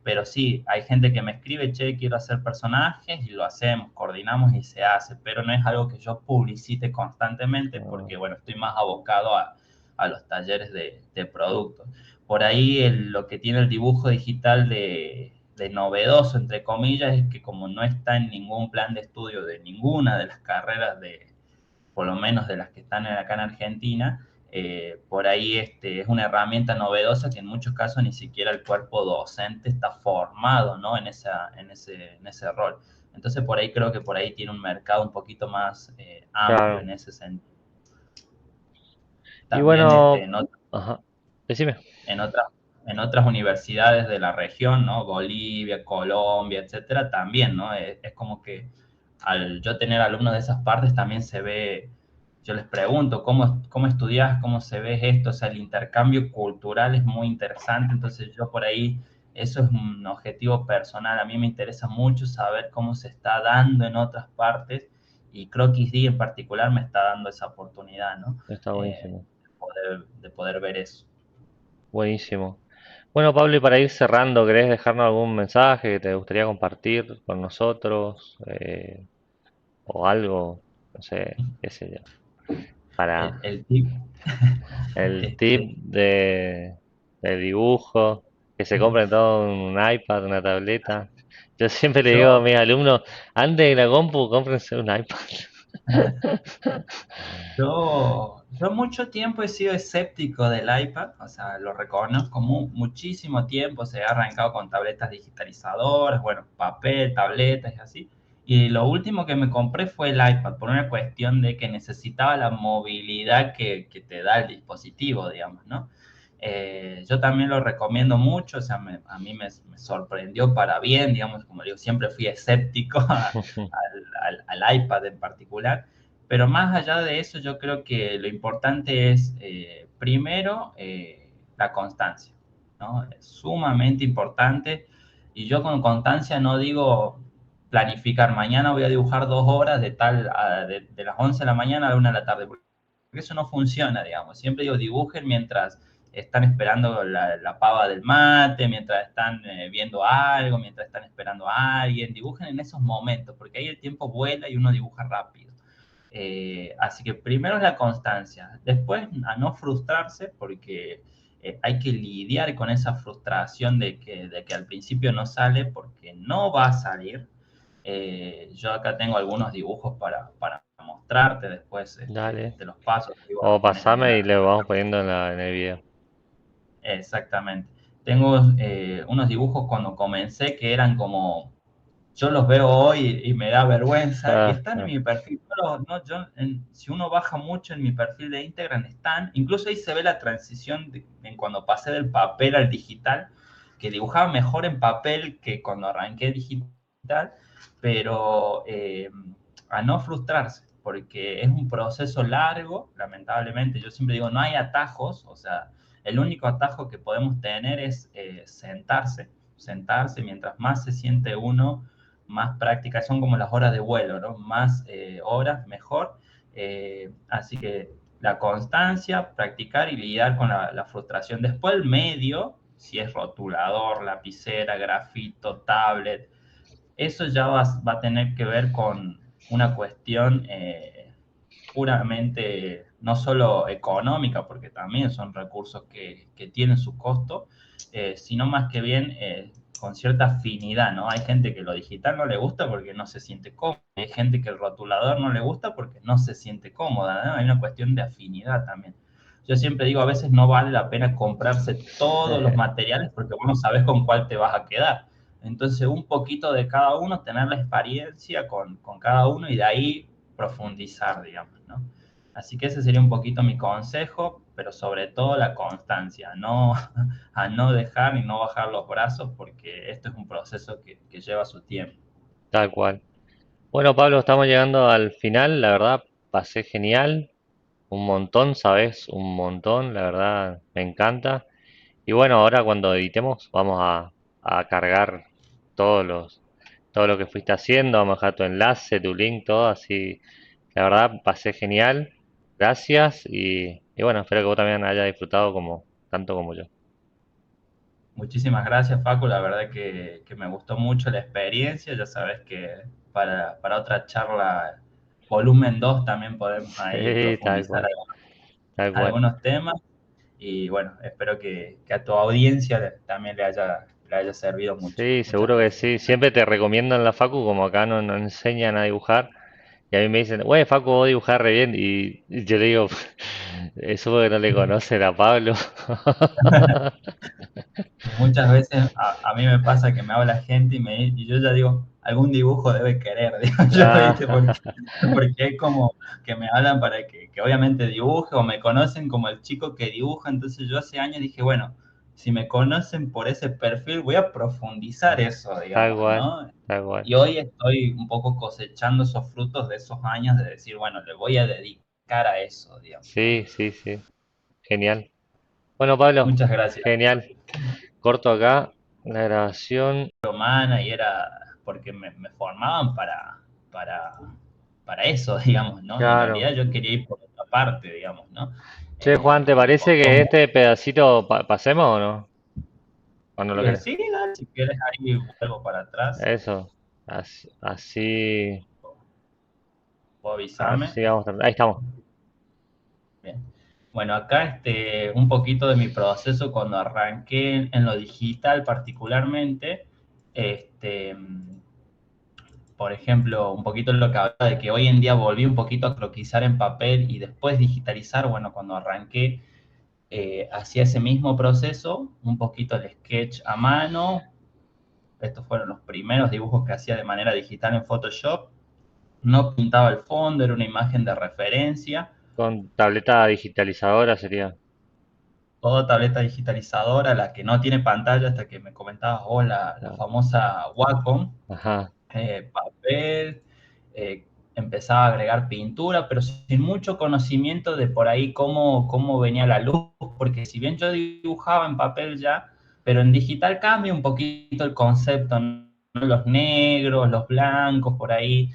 pero sí, hay gente que me escribe, che, quiero hacer personajes y lo hacemos, coordinamos y se hace, pero no es algo que yo publicite constantemente Ah, porque, bueno, estoy más abocado a los talleres de productos. Por ahí lo que tiene el dibujo digital de novedoso, entre comillas, es que como no está en ningún plan de estudio de ninguna de las carreras por lo menos de las que están acá en Argentina, por ahí es una herramienta novedosa que en muchos casos ni siquiera el cuerpo docente está formado, ¿no? En ese rol. Entonces por ahí creo que por ahí tiene un mercado un poquito más amplio claro. en ese sentido. Y También bueno, ajá, decime. en, otra, en otras universidades de la región, ¿no? Bolivia, Colombia, etcétera, también, ¿no? Es como que al yo tener alumnos de esas partes también se ve, yo les pregunto, ¿cómo estudias? ¿Cómo se ve esto? O sea, el intercambio cultural es muy interesante, entonces yo por ahí, eso es un objetivo personal, a mí me interesa mucho saber cómo se está dando en otras partes y Croquis D en particular me está dando esa oportunidad, ¿no? Está buenísimo. De poder ver eso. Buenísimo. Bueno, Pablo, y para ir cerrando, ¿querés dejarnos algún mensaje que te gustaría compartir con nosotros? O algo, no sé, qué sé yo, para El tip, el tip este, de dibujo, que se compren todo un iPad, una tableta. Yo siempre le digo a yo, mis alumnos, antes de la compu, cómprense un iPad. yo mucho tiempo he sido escéptico del iPad, o sea, lo reconozco muchísimo tiempo, se ha arrancado con tabletas digitalizadoras, bueno, papel, tabletas y así. Y lo último que me compré fue el iPad, por una cuestión de que necesitaba la movilidad que te da el dispositivo, digamos, ¿no? Yo también lo recomiendo mucho, o sea, a mí me sorprendió para bien, digamos, como digo, siempre fui escéptico al iPad en particular. Pero más allá de eso, yo creo que lo importante es, primero, la constancia, ¿no? Es sumamente importante. Y yo con constancia no digo planificar, mañana voy a dibujar 2 horas de las 11 de la mañana a la 1 de la tarde, porque eso no funciona, digamos. Siempre digo, dibujen mientras están esperando la pava del mate, mientras están viendo algo, mientras están esperando a alguien. Dibujen en esos momentos, porque ahí el tiempo vuela y uno dibuja rápido. Así que primero es la constancia, después a no frustrarse porque hay que lidiar con esa frustración de que al principio no sale porque no va a salir. Yo acá tengo algunos dibujos para mostrarte después Dale. de los pasos que vos O pones ahí en pasame y le vamos poniendo en el video. Exactamente. Tengo unos dibujos cuando comencé que eran como yo los veo hoy y me da vergüenza y Ah, están en ah, mi perfil. Si uno baja mucho en mi perfil de Instagram, están, incluso ahí se ve la transición en cuando pasé del papel al digital, que dibujaba mejor en papel que cuando arranqué digital, pero a no frustrarse, porque es un proceso largo, lamentablemente. Yo siempre digo, no hay atajos, o sea, el único atajo que podemos tener es sentarse, mientras más se siente uno, más prácticas, son como las horas de vuelo, ¿no? Más horas, mejor. Así que la constancia, practicar y lidiar con la frustración. Después el medio, si es rotulador, lapicera, grafito, tablet, eso ya va a tener que ver con una cuestión puramente, no solo económica, porque también son recursos que tienen su costo, sino más que bien con cierta afinidad, ¿no? Hay gente que lo digital no le gusta porque no se siente cómodo, hay gente que el rotulador no le gusta porque no se siente cómoda, ¿no? Hay una cuestión de afinidad también. Yo siempre digo, a veces no vale la pena comprarse todos los materiales porque vos no sabes con cuál te vas a quedar. Entonces, un poquito de cada uno, tener la experiencia con cada uno y de ahí profundizar, digamos, ¿no? Así que ese sería un poquito mi consejo, pero sobre todo la constancia, no, a no dejar y no bajar los brazos porque esto es un proceso que lleva su tiempo. tal cual. Bueno, Pablo, estamos llegando al final. La verdad, pasé genial. Un montón, ¿sabes? Un montón. La verdad, me encanta. Y bueno, ahora cuando editemos, vamos a cargar todos los, todo lo que fuiste haciendo. Vamos a dejar tu enlace, tu link, todo así. La verdad, pasé genial. Gracias. Y bueno, espero que vos también hayas disfrutado como, tanto como yo. Muchísimas gracias, Facu. La verdad que me gustó mucho la experiencia. Ya sabes que para otra charla, volumen 2 también podemos ahí Sí, tal profundizar cual, tal cual. algunos temas. Y bueno, espero que a tu audiencia también le haya servido mucho. Sí, Muchas seguro que gracias. sí. Siempre te recomiendan la Facu, como acá no enseñan a dibujar. Y a mí me dicen, güey, Facu, vos dibujás re bien. Y yo le digo, eso porque no le conocen a Pablo. Y muchas veces a mí me pasa que me habla gente y yo ya digo, algún dibujo debe querer, digo yo, ¿viste? Ah, Porque es como que me hablan para que obviamente dibuje o me conocen como el chico que dibuja. Entonces yo hace años dije, bueno, si me conocen por ese perfil, voy a profundizar eso, tal digamos, cual, ¿no? tal cual. Y hoy estoy un poco cosechando esos frutos de esos años de decir, bueno, le voy a dedicar a eso, digamos, ¿no? Sí, sí, sí. Genial. Bueno, Pablo, Muchas gracias. genial. Corto acá la grabación. Romana y era porque me formaban para, para eso, digamos, ¿no? Y en Claro. realidad yo quería ir por otra parte, digamos, ¿no? Che, Juan, ¿te Me parece costó que mucho. este pedacito pasemos o no? ¿O no lo querés? Sí, dale, si quieres ahí vuelvo para atrás, Eso. Así, vos avisarme. así vamos. Ahí estamos. Bien. Bueno, acá un poquito de mi proceso cuando arranqué en lo digital particularmente, este, por ejemplo, un poquito lo que hablaba de que hoy en día volví un poquito a croquisar en papel y después digitalizar. Bueno, cuando arranqué hacía ese mismo proceso, un poquito el sketch a mano. Estos fueron los primeros dibujos que hacía de manera digital en Photoshop. No pintaba el fondo, era una imagen de referencia. Con tableta digitalizadora sería. Toda tableta digitalizadora, la que no tiene pantalla, hasta que me comentabas vos, la Ah, famosa Wacom, ajá. papel, empezaba a agregar pintura, pero sin mucho conocimiento de por ahí cómo venía la luz, porque si bien yo dibujaba en papel ya, pero en digital cambia un poquito el concepto, ¿no? Los negros, los blancos, por ahí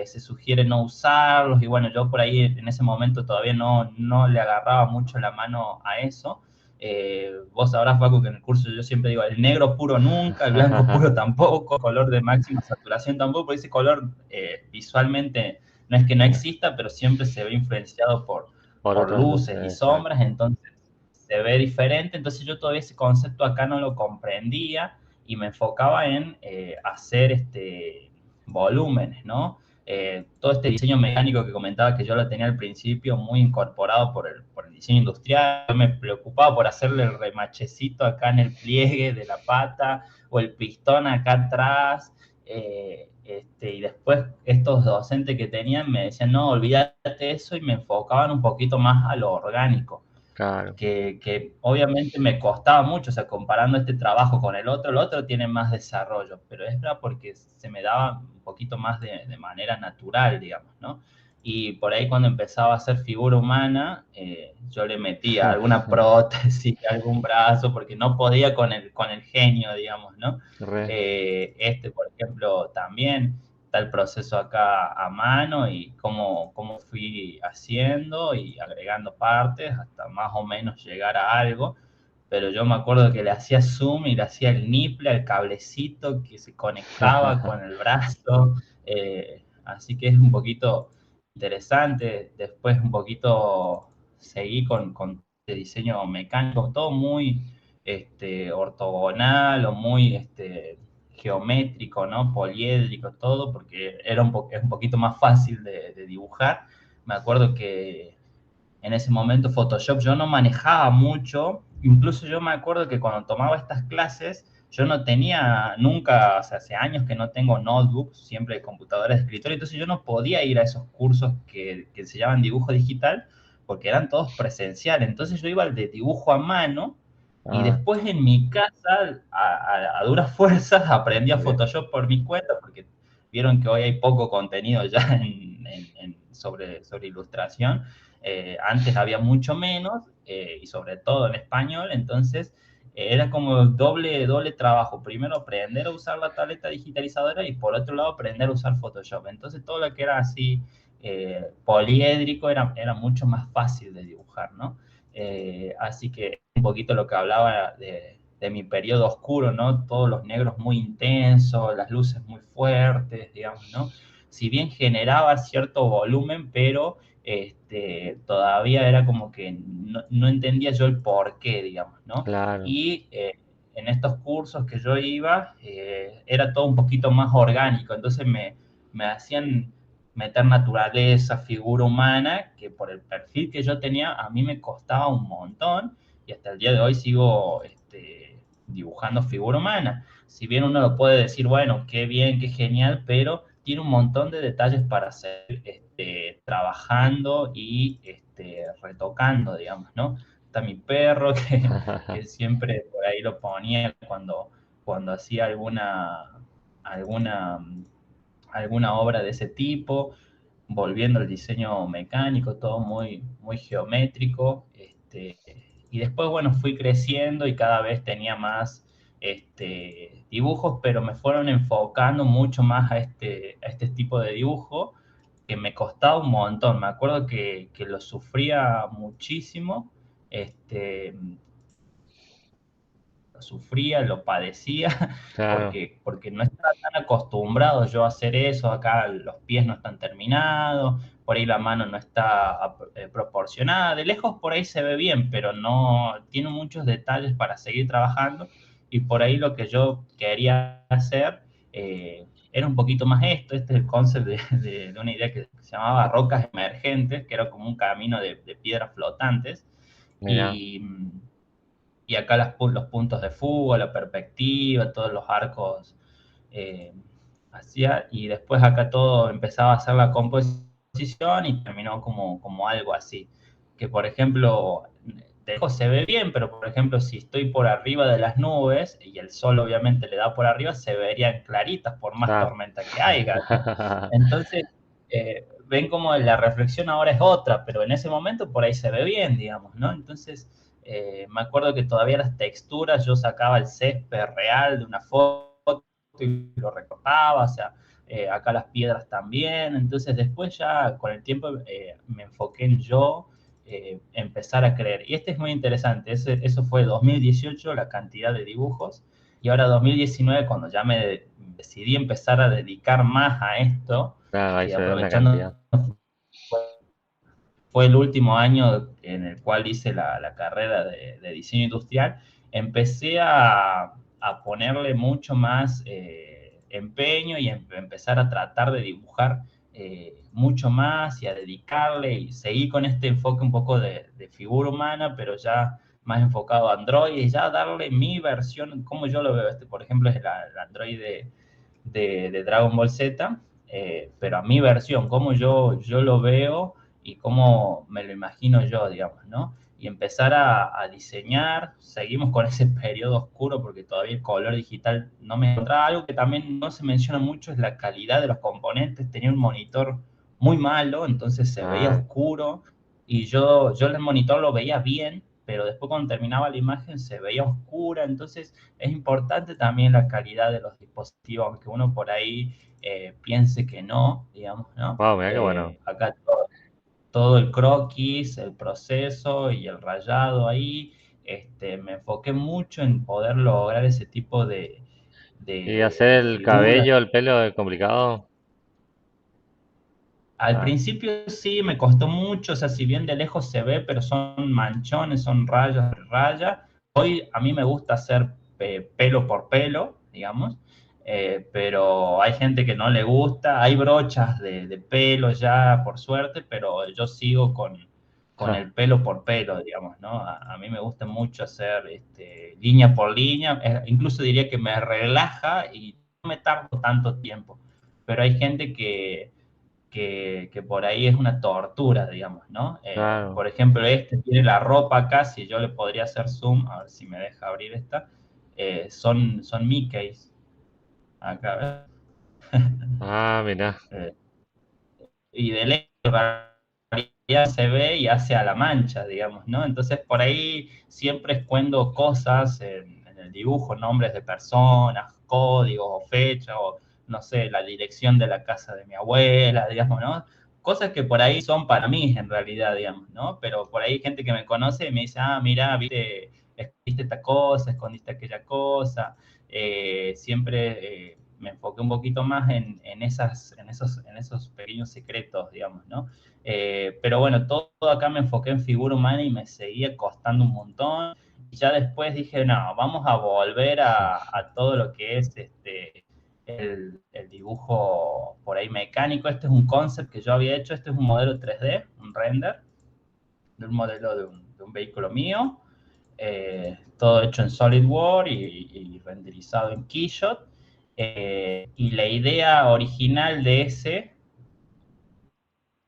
se sugiere no usarlos, y bueno, yo por ahí en ese momento todavía no le agarraba mucho la mano a eso. Vos sabrás, Paco, que en el curso yo siempre digo, el negro puro nunca, el blanco puro tampoco, color de máxima saturación tampoco, porque ese color visualmente no es que no exista, pero siempre se ve influenciado Por por otras luces y luces, exacto. sombras, entonces se ve diferente. Entonces yo todavía ese concepto acá no lo comprendía y me enfocaba en hacer volúmenes, ¿no? Todo este diseño mecánico que comentaba que yo lo tenía al principio muy incorporado por el diseño industrial. Yo me preocupaba por hacerle el remachecito acá en el pliegue de la pata o el pistón acá atrás. y después estos docentes que tenían me decían, no, olvídate eso, y me enfocaban un poquito más a lo orgánico, claro. que obviamente me costaba mucho, o sea, comparando este trabajo con el otro tiene más desarrollo, pero es verdad porque se me daba un poquito más de manera natural, digamos, ¿no? Y por ahí cuando empezaba a hacer figura humana, yo le metía alguna prótesis, algún brazo, porque no podía con el genio, digamos, ¿no? Re. Por ejemplo, también está el proceso acá a mano y cómo fui haciendo y agregando partes hasta más o menos llegar a algo. Pero yo me acuerdo que le hacía zoom y le hacía el nipple al cablecito que se conectaba con el brazo. Así que es un poquito interesante. Después un poquito seguí con el diseño mecánico, todo muy ortogonal o muy geométrico, ¿no? Poliédrico, todo, porque es un poquito más fácil de dibujar. Me acuerdo que en ese momento Photoshop yo no manejaba mucho, incluso yo me acuerdo que cuando tomaba estas clases, yo no tenía nunca, o sea, hace años que no tengo notebooks, siempre computadoras de escritorio, entonces yo no podía ir a esos cursos que se llaman dibujo digital, porque eran todos presenciales, entonces yo iba al de dibujo a mano, y Ah, después en mi casa, a duras fuerzas, aprendí a bien. Photoshop por mi cuenta, porque vieron que hoy hay poco contenido ya sobre ilustración. Antes había mucho menos, y sobre todo en español, entonces era como doble trabajo. Primero aprender a usar la tableta digitalizadora y por otro lado aprender a usar Photoshop. Entonces todo lo que era así poliédrico era mucho más fácil de dibujar, ¿no? Así que un poquito lo que hablaba de mi periodo oscuro, ¿no? Todos los negros muy intensos, las luces muy fuertes, digamos, ¿no? Si bien generaba cierto volumen, pero todavía era como que no entendía yo el por qué, digamos, ¿no? Claro. Y en estos cursos que yo iba, era todo un poquito más orgánico, entonces me hacían meter naturaleza, figura humana, que por el perfil que yo tenía, a mí me costaba un montón, y hasta el día de hoy sigo dibujando figura humana. Si bien uno lo puede decir, bueno, qué bien, qué genial, pero tiene un montón de detalles para hacer trabajando y retocando, digamos, ¿no? Está mi perro que siempre por ahí lo ponía cuando hacía alguna, alguna obra de ese tipo, volviendo al diseño mecánico, todo muy geométrico. Y después, bueno, fui creciendo y cada vez tenía más dibujos, pero me fueron enfocando mucho más a este tipo de dibujo que me costaba un montón. Me acuerdo que lo sufría muchísimo, este, lo sufría, lo padecía, Claro. porque no estaba tan acostumbrado yo a hacer eso. Acá los pies no están terminados, por ahí la mano no está proporcionada. De lejos por ahí se ve bien, pero no tiene muchos detalles para seguir trabajando. Y por ahí lo que yo quería hacer era un poquito más esto. Este es el concepto de una idea que se llamaba rocas emergentes, que era como un camino de piedras flotantes. Mira. Y y acá los puntos de fuga, la perspectiva, todos los arcos eh, hacía, y después acá todo empezaba a hacer la composición y terminó como algo así. Que por ejemplo, de lejos se ve bien, pero por ejemplo, si estoy por arriba de las nubes y el sol obviamente le da por arriba, se verían claritas por más Claro. tormenta que haya, ¿no? Entonces, ven como la reflexión ahora es otra, pero en ese momento por ahí se ve bien, digamos, ¿no? Entonces, me acuerdo que todavía las texturas, yo sacaba el césped real de una foto y lo recortaba, o sea, acá las piedras también. Entonces, después ya con el tiempo me enfoqué en yo empezar a creer. Y este es muy interesante, eso fue 2018, la cantidad de dibujos, y ahora 2019, cuando ya me decidí empezar a dedicar más a esto, Claro, ahí que se ve una cantidad. aprovechando fue el último año en el cual hice la carrera de diseño industrial, empecé a ponerle mucho más empeño y empezar a tratar de dibujar mucho más y a dedicarle y seguir con este enfoque un poco de figura humana, pero ya más enfocado a Android y ya darle mi versión, como yo lo veo. Por ejemplo, es el Android de Dragon Ball Z, pero a mi versión, como yo lo veo y cómo me lo imagino yo, digamos, ¿no? Y empezar a diseñar, seguimos con ese periodo oscuro porque todavía el color digital no me encontraba. Algo que también no se menciona mucho es la calidad de los componentes. Tenía un monitor muy malo, entonces se veía Ah, oscuro y yo el monitor lo veía bien, pero después cuando terminaba la imagen se veía oscura, entonces es importante también la calidad de los dispositivos, aunque uno por ahí piense que no, digamos, ¿no? wow, mira qué bueno. Acá todo el croquis, el proceso y el rayado ahí, me enfoqué mucho en poder lograr ese tipo ¿Y hacer de el figuras. cabello, el pelo es complicado? Al Ah, principio sí, me costó mucho, o sea, si bien de lejos se ve, pero son manchones, son rayas, rayas. Hoy a mí me gusta hacer pelo por pelo, digamos, pero hay gente que no le gusta. Hay brochas de pelo ya, por suerte, pero yo sigo con ja, el pelo por pelo, digamos, ¿no? A mí me gusta mucho hacer línea por línea, incluso diría que me relaja y no me tardo tanto tiempo, pero hay gente que por ahí es una tortura, digamos, ¿no? claro. Por ejemplo, este tiene la ropa acá, si yo le podría hacer zoom, a ver si me deja abrir esta, son Mickeys, acá, Ah, mira. ¿ves? Y de lejos ya se ve y hace a la mancha, digamos, ¿no? Entonces por ahí siempre escondo cosas en el dibujo, nombres de personas, códigos o fechas, o no sé, la dirección de la casa de mi abuela, digamos, ¿no? Cosas que por ahí son para mí en realidad, digamos, ¿no? Pero por ahí hay gente que me conoce y me dice, ah, mira, viste, escondiste esta cosa, escondiste aquella cosa. Siempre me enfoqué un poquito más en esos pequeños secretos, digamos, ¿no? Pero bueno, todo acá me enfoqué en figura humana y me seguía costando un montón. Y ya después dije, no, vamos a volver a todo lo que es el dibujo por ahí mecánico. Este es un concept que yo había hecho, este es un modelo 3D, un render de un modelo de un vehículo mío, todo hecho en SolidWorks y renderizado en Keyshot. Y la idea original de ese,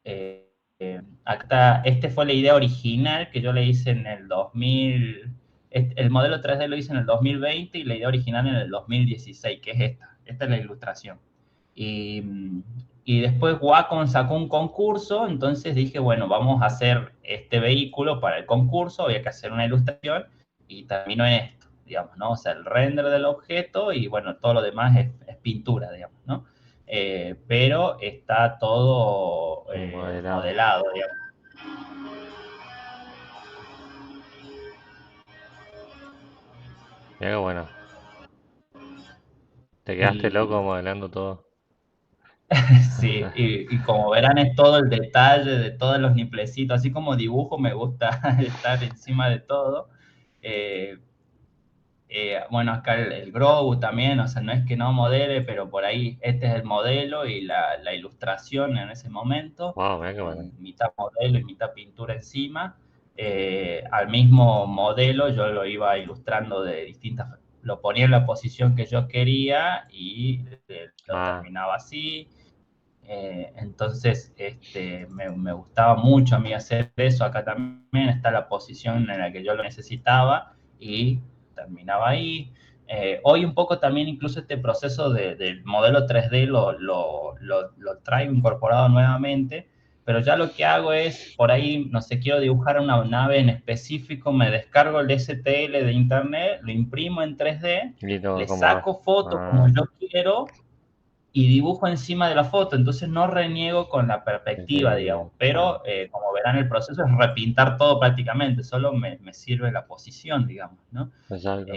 eh, acá, fue la idea original que yo le hice en el 2000, el modelo 3D lo hice en el 2020 y la idea original en el 2016, que es esta es la ilustración. Y, y después Wacom sacó un concurso, entonces dije, bueno, vamos a hacer este vehículo para el concurso, había que hacer una ilustración y terminó en esto, digamos, ¿no? O sea, el render del objeto y bueno, todo lo demás es pintura, digamos, ¿no? Pero está todo Modelado. modelado, digamos. Mira qué bueno. Te quedaste loco Y modelando todo. sí, y como verán es todo el detalle de todos los niplecitos, así como dibujo me gusta estar encima de todo. Eh, bueno, acá el Grow también, o sea, no es que no modele, pero por ahí este es el modelo y la ilustración en ese momento, Wow, mira qué bueno. mitad modelo y mitad pintura encima. Al mismo modelo yo lo iba ilustrando de distintas, lo ponía en la posición que yo quería y lo Ah, terminaba así. Entonces, me gustaba mucho a mí hacer eso. Acá también está la posición en la que yo lo necesitaba y terminaba ahí. Hoy un poco también incluso este proceso del modelo 3D lo traigo incorporado nuevamente, pero ya lo que hago es, por ahí, no sé, quiero dibujar una nave en específico, me descargo el STL de internet, lo imprimo en 3D, y todo le como es. saco fotos como Ah, yo quiero y dibujo encima de la foto, entonces no reniego con la perspectiva, digamos, ah, pero como verán el proceso es repintar todo prácticamente, solo me sirve la posición, digamos, ¿no? exacto.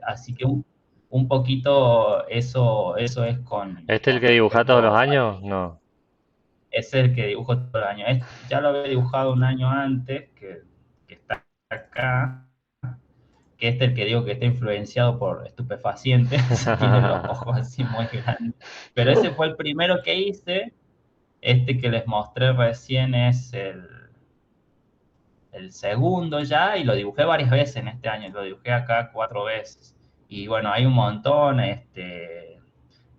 Así que un poquito eso es ¿Este es el con que dibuja todos los respecto a... años? No. Es el que dibujo todo el año. Ya lo había dibujado un año antes, que está acá, que este es el que digo que está influenciado por estupefacientes, tiene los ojos así muy grandes. Pero ese fue el primero que hice. Este que les mostré recién es el segundo ya, y lo dibujé varias veces en este año, lo dibujé acá 4 veces. Y bueno, hay un montón,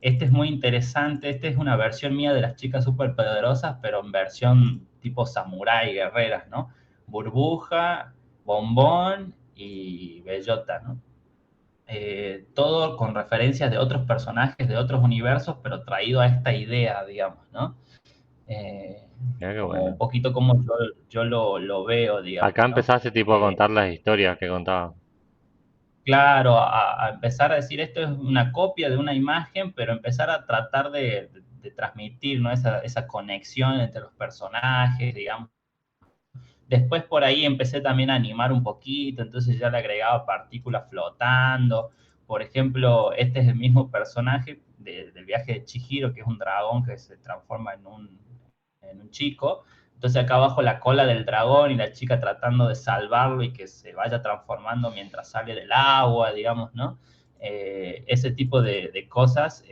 este es muy interesante, este es una versión mía de las chicas superpoderosas, pero en versión tipo samurái, guerreras, ¿no? Burbuja, Bombón y Bellota, ¿no? Todo con referencias de otros personajes de otros universos, pero traído a esta idea, digamos, ¿no? Eh, Mira qué como un bueno. poquito como yo lo veo, digamos, Acá ¿no? empezaste tipo a Eh, contar las historias que contaba. claro, a empezar a decir esto es una copia de una imagen, pero empezar a tratar de transmitir, ¿no? Esa conexión entre los personajes, digamos. Después por ahí empecé también a animar un poquito, entonces ya le agregaba partículas flotando. Por ejemplo, este es el mismo personaje del viaje de Chihiro, que es un dragón que se transforma en un chico. Entonces acá abajo la cola del dragón y la chica tratando de salvarlo y que se vaya transformando mientras sale del agua, digamos, ¿no? Ese tipo de cosas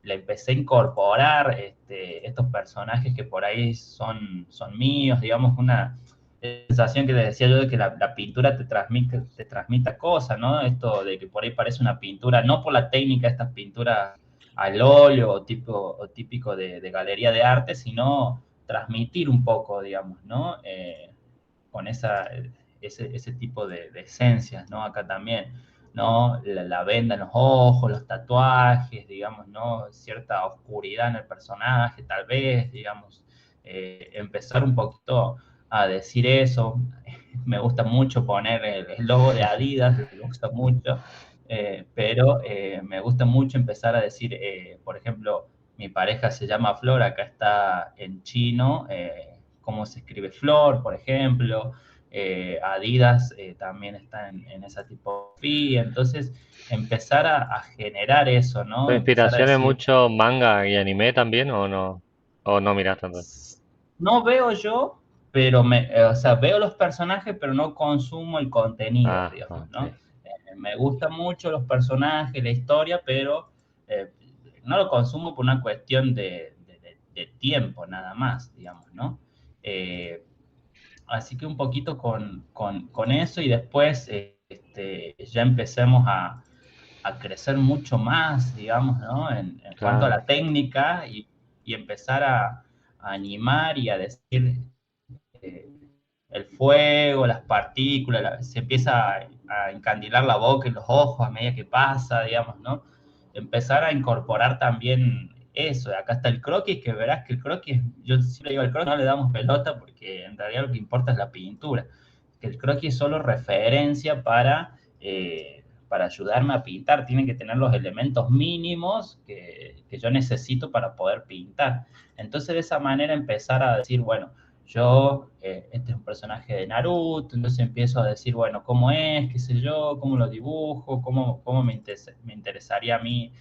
le empecé a incorporar estos personajes que por ahí son míos, digamos, una sensación que les decía yo de que la pintura te transmita cosas, ¿no? Esto de que por ahí parece una pintura, no por la técnica de estas pinturas al óleo o típico de galería de arte, sino transmitir un poco, digamos, ¿no? Con ese tipo de esencias, ¿no? Acá también, ¿no? La venda en los ojos, los tatuajes, digamos, ¿no? Cierta oscuridad en el personaje, tal vez, digamos, empezar un poquito a decir eso. Me gusta mucho poner el logo de Adidas, me gusta mucho, pero me gusta mucho empezar a decir, por ejemplo, mi pareja se llama Flor, acá está en chino, cómo se escribe Flor, por ejemplo. Adidas también está en esa tipografía, entonces empezar a generar eso, ¿Tu ¿no? Empezar a inspiración es decir, mucho manga y anime también o no? ¿O no miras tanto? no veo yo, pero o sea, veo los personajes, pero no consumo el contenido, Ah, digamos, ¿no? ok. Me gustan mucho los personajes, la historia, pero eh, no lo consumo por una cuestión de tiempo nada más, digamos, ¿no? Así que un poquito con eso y después ya empecemos a crecer mucho más, digamos, ¿no? En cuanto a Claro. la técnica y empezar a animar y a decir eh, el fuego, las partículas, se empieza a encandilar la boca y los ojos a medida que pasa, digamos, ¿no? Empezar a incorporar también eso. Acá está el croquis, que verás que el croquis, yo siempre digo, al croquis no le damos pelota porque en realidad lo que importa es la pintura. Que el croquis es solo referencia para ayudarme a pintar. Tiene que tener los elementos mínimos que yo necesito para poder pintar. Entonces, de esa manera empezar a decir, bueno, este es un personaje de Naruto, entonces empiezo a decir, bueno, ¿cómo es? ¿Qué sé yo? ¿Cómo lo dibujo? ¿Cómo me interesaría a mí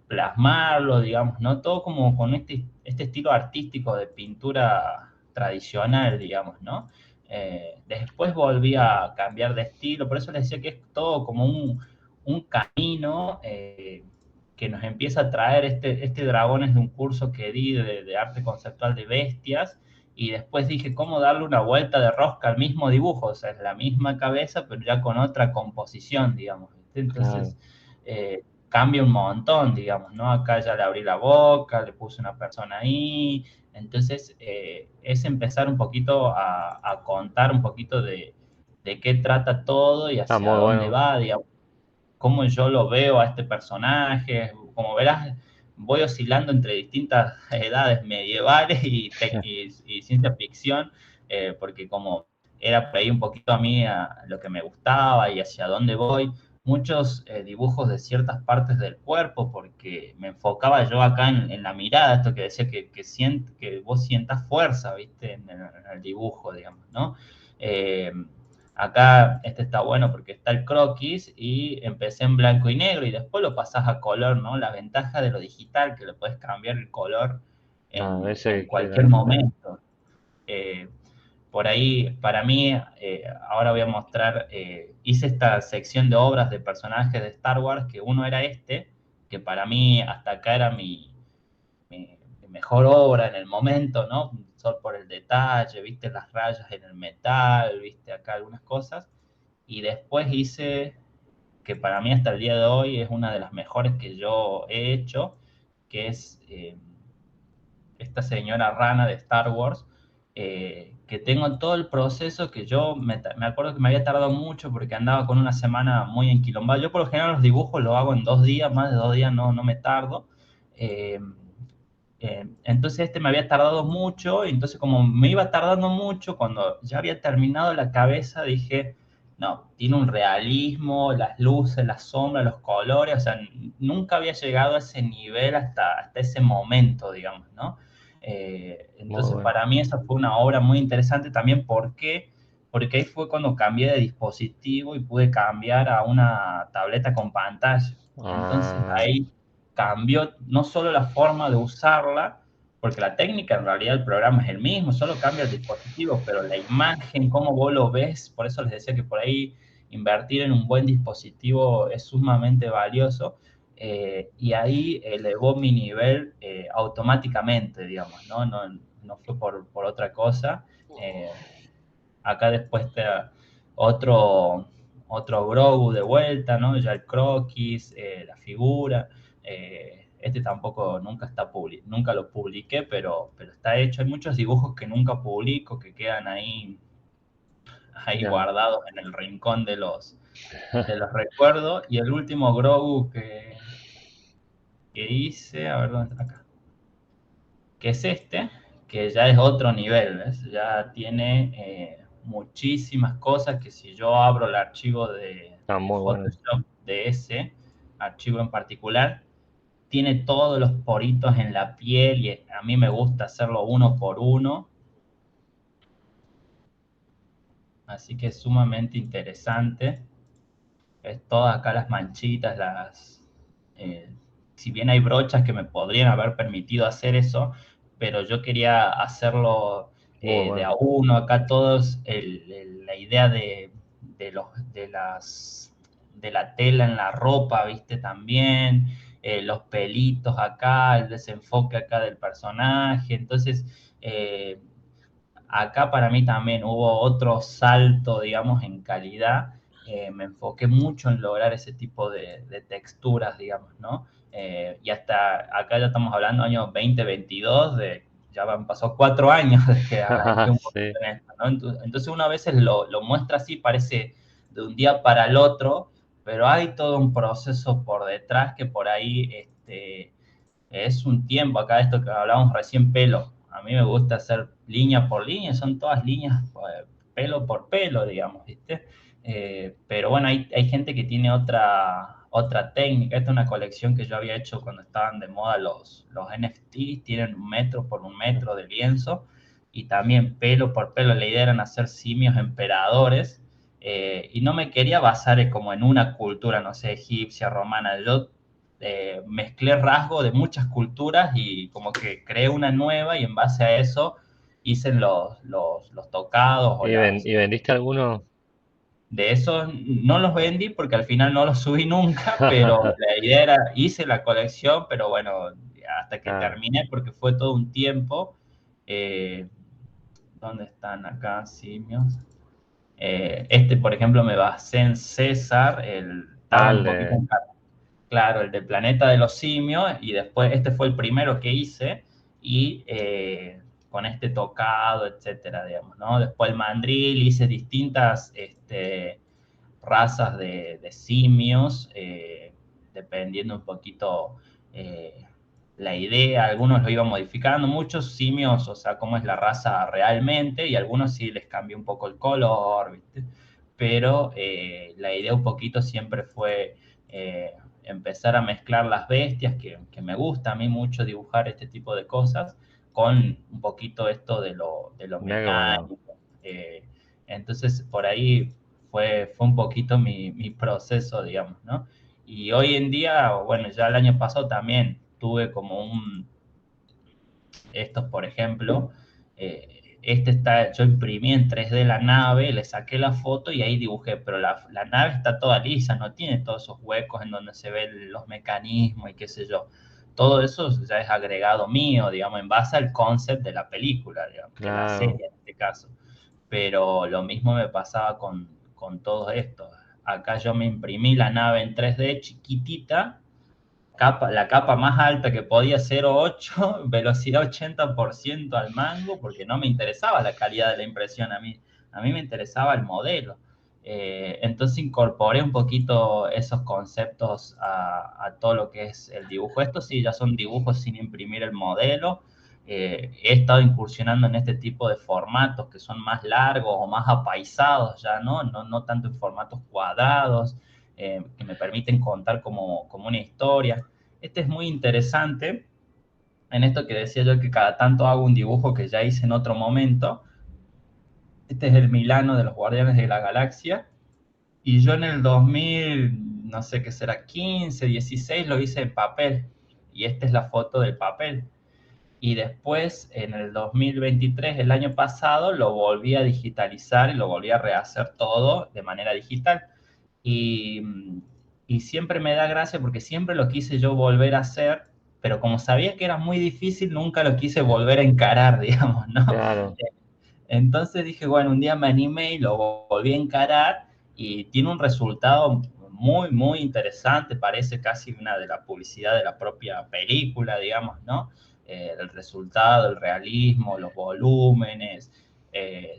plasmarlo, digamos, ¿no? Todo como con este estilo artístico de pintura tradicional, digamos, ¿no? Después volví a cambiar de estilo, por eso les decía que es todo como un camino que nos empieza a traer este dragón es de un curso que di de arte conceptual de bestias, y después dije, ¿cómo darle una vuelta de rosca al mismo dibujo? O sea, es la misma cabeza, pero ya con otra composición, digamos, ¿viste? Claro. Entonces, cambia un montón, digamos, ¿no? Acá ya le abrí la boca, le puse una persona ahí, entonces es empezar un poquito a contar un poquito de qué trata todo y Está hacia muy dónde bueno. va, digamos, cómo yo lo veo a este personaje. Como verás, voy oscilando entre distintas edades medievales y ciencia ficción, porque como era por ahí un poquito a mí a lo que me gustaba y hacia dónde voy, muchos dibujos de ciertas partes del cuerpo, porque me enfocaba yo acá en la mirada, esto que decía que vos sientas fuerza, ¿viste? En el dibujo, digamos, ¿no? Eh, Acá este está bueno porque está el croquis y empecé en blanco y negro y después lo pasás a color, ¿no? La ventaja de lo digital, que le puedes cambiar el color A en veces cualquier queda. momento. Eh, por ahí, para mí, ahora voy a mostrar, hice esta sección de obras de personajes de Star Wars, que uno era que para mí hasta acá era mi mejor obra en el momento, ¿no? Solo por el detalle, viste las rayas en el metal, viste acá algunas cosas. Y después hice que para mí hasta el día de hoy es una de las mejores que yo he hecho, que es esta señora rana de Star Wars, que tengo todo el proceso que yo me acuerdo que me había tardado mucho porque andaba con una semana muy enquilombada. Yo por lo general los dibujos los hago en 2 días, más de 2 días no me tardo. Eh, entonces este me había tardado mucho, y entonces como me iba tardando mucho, cuando ya había terminado la cabeza dije, no, tiene un realismo, las luces, las sombras, los colores, o sea, nunca había llegado a ese nivel hasta ese momento, digamos, ¿no? Muy Entonces bueno. para mí esa fue una obra muy interesante también, ¿por qué? Porque ahí fue cuando cambié de dispositivo y pude cambiar a una tableta con pantalla. Entonces Ah, ahí cambió no solo la forma de usarla, porque la técnica en realidad el programa es el mismo, solo cambia el dispositivo, pero la imagen, cómo vos lo ves, por eso les decía que por ahí invertir en un buen dispositivo es sumamente valioso, y ahí elevó mi nivel automáticamente, digamos, no fue por otra cosa. Eh, Acá después te otro, otro Grogu de vuelta, ¿no? Ya el croquis, la figura. Este tampoco nunca lo publiqué, pero está hecho. Hay muchos dibujos que nunca publico, que quedan ahí ya. guardados en el rincón de los recuerdos. Y el último Grogu que hice, a ver dónde está acá, que es este, que ya es otro nivel, ¿ves? Ya tiene muchísimas cosas que si yo abro el archivo Está de muy bueno. Photoshop de ese archivo en particular, tiene todos los poritos en la piel y a mí me gusta hacerlo uno por uno, así que es sumamente interesante. Es todas acá las manchitas, eh, si bien hay brochas que me podrían haber permitido hacer eso, pero yo quería hacerlo Muy de a bueno. uno, acá todos, la idea de, los, de la tela en la ropa, viste, también, los pelitos acá, el desenfoque acá del personaje, entonces acá para mí también hubo otro salto, digamos, en calidad. Me enfoqué mucho en lograr ese tipo de texturas, digamos, ¿no? Y hasta acá ya estamos hablando año 2022, ya han pasado 4 años desde que arranqué un poquito Sí. en esto, ¿no? Entonces uno a veces lo muestra así, parece de un día para el otro, pero hay todo un proceso por detrás que por ahí es un tiempo. Acá esto que hablábamos recién, pelo. A mí me gusta hacer línea por línea, son todas líneas pelo por pelo, digamos, ¿viste? Pero bueno, hay gente que tiene otra técnica. Esta es una colección que yo había hecho cuando estaban de moda los NFT, tienen 1 metro por 1 metro de lienzo y también pelo por pelo. La idea era hacer simios emperadores, y no me quería basar como en una cultura, no sé, egipcia, romana. Yo mezclé rasgos de muchas culturas y como que creé una nueva y en base a eso hice los tocados o Y vendiste alguno? de esos no los vendí porque al final no los subí nunca, pero la idea era, hice la colección, pero bueno, hasta que Claro. terminé porque fue todo un tiempo. Eh, ¿Dónde están acá simios? Por ejemplo, me basé en César, estaba un poquito Dale. claro, el del Planeta de los Simios, y después este fue el primero que hice, y con este tocado, etcétera, digamos, ¿no? Después el mandril, hice distintas razas de simios, dependiendo un poquito la idea, algunos lo iban modificando, muchos simios, o sea, cómo es la raza realmente, y algunos sí les cambió un poco el color, ¿viste? Pero la idea un poquito siempre fue empezar a mezclar las bestias, que me gusta a mí mucho dibujar este tipo de cosas, con un poquito esto de lo Mirá qué bueno. mecánico. Eh, entonces, por ahí fue un poquito mi proceso, digamos, ¿no? Y hoy en día, bueno, ya el año pasado también tuve como estos, por ejemplo, yo imprimí en 3D la nave, le saqué la foto y ahí dibujé, pero la nave está toda lisa, no tiene todos esos huecos en donde se ven los mecanismos y qué sé yo. Todo eso ya es agregado mío, digamos, en base al concept de la película, digamos, de la Claro. serie en este caso. Pero lo mismo me pasaba con todo esto. acá yo me imprimí la nave en 3D chiquitita, la capa más alta que podía, 0,8, velocidad 80% al mango, porque no me interesaba la calidad de la impresión a mí me interesaba el modelo. Entonces incorporé un poquito esos conceptos a todo lo que es el dibujo. Estos sí ya son dibujos sin imprimir el modelo. He estado incursionando en este tipo de formatos que son más largos o más apaisados ya, ¿no? No tanto en formatos cuadrados, que me permiten contar como una historia. Este es muy interesante en esto que decía yo que cada tanto hago un dibujo que ya hice en otro momento. Este es el Milano de los Guardianes de la Galaxia. Y yo en el 2000, no sé qué será, 15, 16, lo hice en papel. Y esta es la foto del papel. Y después, en el 2023, el año pasado, lo volví a digitalizar y lo volví a rehacer todo de manera digital. Y, y siempre me da gracia porque siempre lo quise yo volver a hacer, pero como sabía que era muy difícil, nunca lo quise volver a encarar, digamos, ¿no? Claro. Entonces dije, bueno, un día me animé y lo volví a encarar y tiene un resultado muy, muy interesante, parece casi una de la publicidad de la propia película, digamos, ¿no? El resultado, el realismo, los volúmenes,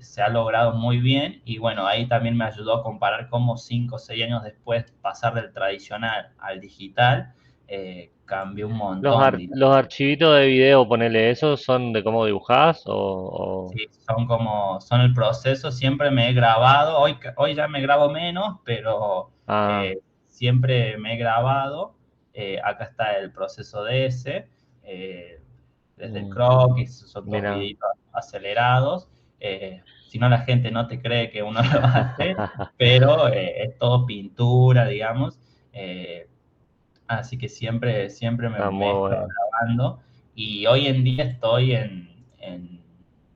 se ha logrado muy bien y bueno, ahí también me ayudó a comparar cómo 5 o 6 años después pasar del tradicional al digital cambió un montón, digamos. Los archivitos de video, ponele, ¿esos son de cómo dibujás Sí, son el proceso, siempre me he grabado, hoy ya me grabo menos, pero Ah, siempre me he grabado, acá está el proceso de ese, eh, desde el mm, croquis, son todos mira. videitos acelerados, si no la gente no te cree que uno lo hace, pero es todo pintura, digamos, eh, así que siempre Ah, me he muy estado bueno. grabando y hoy en día estoy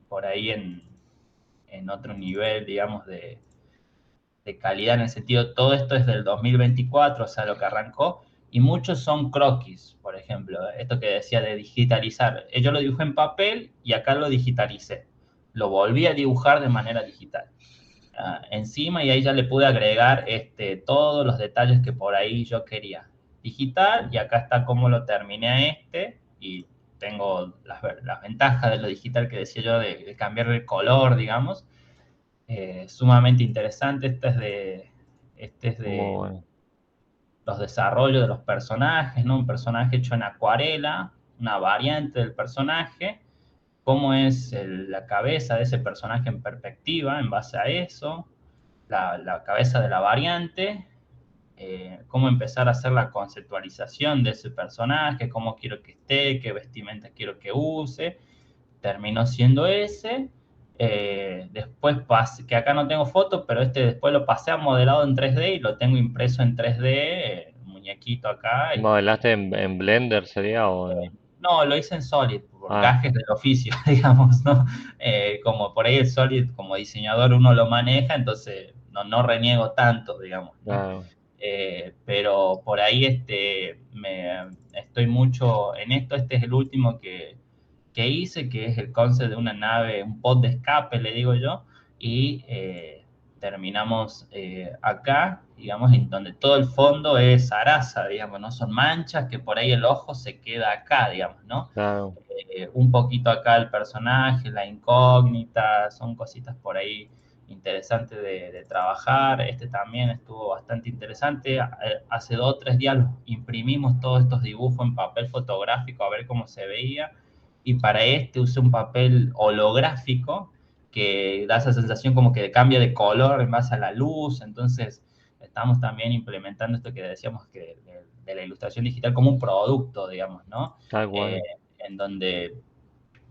por ahí en otro nivel, digamos, de calidad en el sentido, todo esto es del 2024, o sea, lo que arrancó, y muchos son croquis, por ejemplo, esto que decía de digitalizar. Yo lo dibujé en papel y acá lo digitalicé. Lo volví a dibujar de manera digital. Encima y ahí ya le pude agregar todos los detalles que por ahí yo quería. Digital y acá está cómo lo terminé a y tengo las ventajas de lo digital que decía yo de cambiar el color, digamos. Sumamente interesante. Este es Muy de bueno. los desarrollos de los personajes, ¿no? Un personaje hecho en acuarela, una variante del personaje, cómo es la cabeza de ese personaje en perspectiva en base a eso, la cabeza de la variante, cómo empezar a hacer la conceptualización de ese personaje, cómo quiero que esté, qué vestimenta quiero que use, terminó siendo ese. Después pasé, que acá no tengo fotos, pero después lo pasé a modelado en 3D y lo tengo impreso en 3D, muñequito acá. ¿Modelaste en Blender sería No, lo hice en Solid, por Ah, gajes del oficio, digamos, ¿no? Como por ahí el Solid como diseñador uno lo maneja, entonces no reniego tanto, digamos, ¿no? claro. Pero por ahí estoy mucho en esto. Este es el último que hice, que es el concept de una nave, un pod de escape, le digo yo, y terminamos acá, digamos, en donde todo el fondo es zaraza, digamos, no son manchas, que por ahí el ojo se queda acá, digamos, ¿no? Claro. Un poquito acá el personaje, la incógnita, son cositas por ahí interesantes de trabajar. Este también estuvo bastante interesante. Hace 2 o 3 días imprimimos todos estos dibujos en papel fotográfico a ver cómo se veía. Y para este usé un papel holográfico que da esa sensación como que cambia de color en base a la luz. Entonces, estamos también implementando esto que decíamos que de la ilustración digital como un producto, digamos, ¿no? Tal Eh, cual. en donde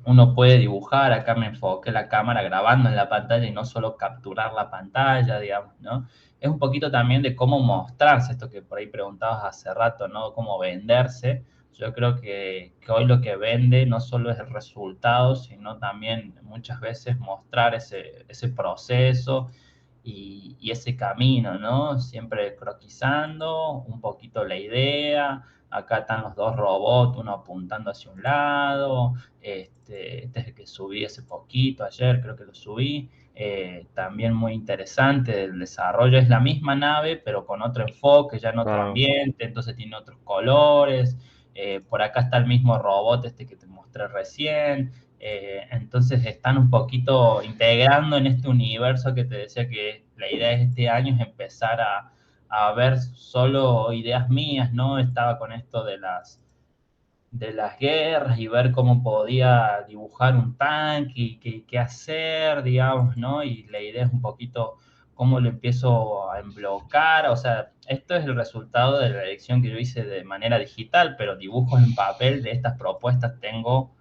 uno puede dibujar, acá me enfoqué la cámara grabando en la pantalla y no solo capturar la pantalla, digamos, ¿no? Es un poquito también de cómo mostrarse, esto que por ahí preguntabas hace rato, ¿no? Cómo venderse. Yo creo que hoy lo que vende no solo es el resultado, sino también muchas veces mostrar ese proceso y ese camino, ¿no? Siempre croquisando un poquito la idea. Acá están los dos robots, uno apuntando hacia un lado, este es el que subí hace poquito, ayer creo que lo subí. también muy interesante. El desarrollo es la misma nave, pero con otro enfoque, ya en otro Claro, ambiente, entonces tiene otros colores. Por acá está el mismo robot este que te mostré recién. Entonces están un poquito integrando en este universo que te decía que la idea de este año es empezar a ver solo ideas mías, ¿no? Estaba con esto de las guerras y ver cómo podía dibujar un tanque y qué hacer, digamos, ¿no? Y la idea es un poquito cómo lo empiezo a emblocar, o sea, esto es el resultado de la elección que yo hice de manera digital, pero dibujos en papel de estas propuestas tengo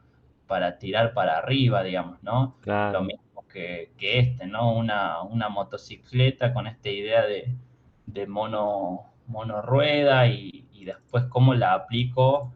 para tirar para arriba, digamos, ¿no? Lo claro. mismo que este, ¿no? Una motocicleta con esta idea de mono rueda y después cómo la aplico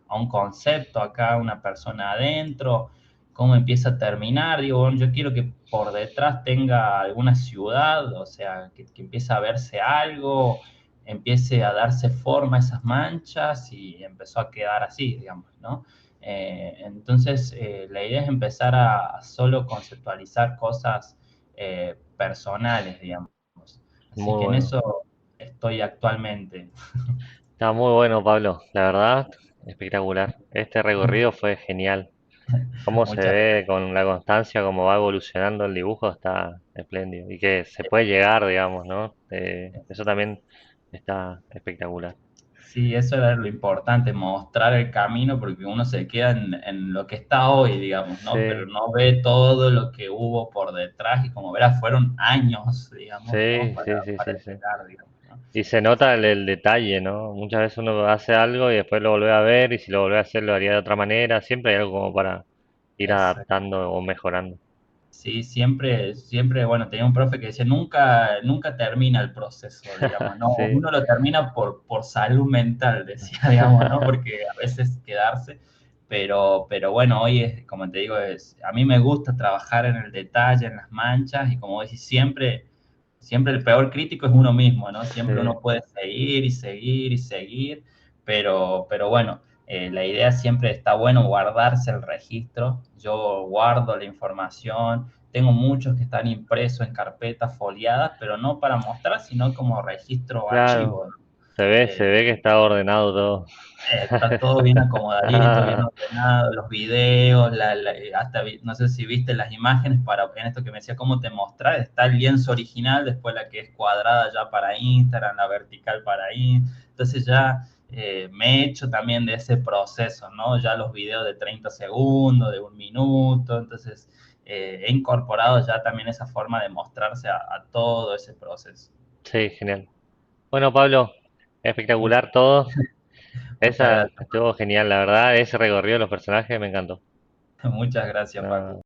a un concepto acá, una persona adentro, cómo empieza a terminar. Digo, bueno, yo quiero que por detrás tenga alguna ciudad, o sea, que empiece a verse algo, empiece a darse forma a esas manchas y empezó a quedar así, digamos, ¿no? Entonces, la idea es empezar a solo conceptualizar cosas personales, digamos. Así Muy que en bueno. eso estoy actualmente. Está muy bueno, Pablo. La verdad, espectacular. Este recorrido fue genial. Cómo se Muchas ve gracias. con la constancia, cómo va evolucionando el dibujo, está espléndido. Y que se puede llegar, digamos, ¿no? Eso también está espectacular. Sí, eso era lo importante, mostrar el camino, porque uno se queda en lo que está hoy, digamos, ¿no? Pero Sí, no ve todo lo que hubo por detrás y como verás, fueron años, digamos, ¿no? sí, sí, sí, Para sí, sí. llegar, digamos, ¿no? Y se nota el detalle, ¿no? Muchas veces uno hace algo y después lo vuelve a ver y si lo vuelve a hacer lo haría de otra manera. Siempre hay algo como para ir Exacto. adaptando o mejorando. Sí, siempre, bueno, tenía un profe que decía, nunca termina el proceso, digamos, ¿no? Sí, Uno lo termina por salud mental, decía, digamos, ¿no? Porque a veces quedarse, pero bueno, hoy es, como te digo, a mí me gusta trabajar en el detalle, en las manchas, y como decís, siempre el peor crítico es uno mismo, ¿no? Siempre sí, uno puede seguir y seguir y seguir, pero bueno, la idea siempre está bueno guardarse el registro. Yo guardo la información. Tengo muchos que están impresos en carpetas foliadas, pero no para mostrar, sino como registro claro. archivo, ¿no? Se Eh, ve que está ordenado todo. Está todo bien acomodadito, bien ordenado, los videos, hasta no sé si viste las imágenes para en esto que me decía cómo te mostrar, está el lienzo original, después la que es cuadrada ya para Instagram, la vertical para entonces ya me he hecho también de ese proceso, ¿no? Ya los videos de 30 segundos, de un minuto, entonces he incorporado ya también esa forma de mostrarse a todo ese proceso. Sí, genial. Bueno, Pablo, Muchas, espectacular todo. muchas Esa gracias, estuvo genial, la verdad. Ese recorrido de los personajes me encantó. muchas gracias, No, Facu.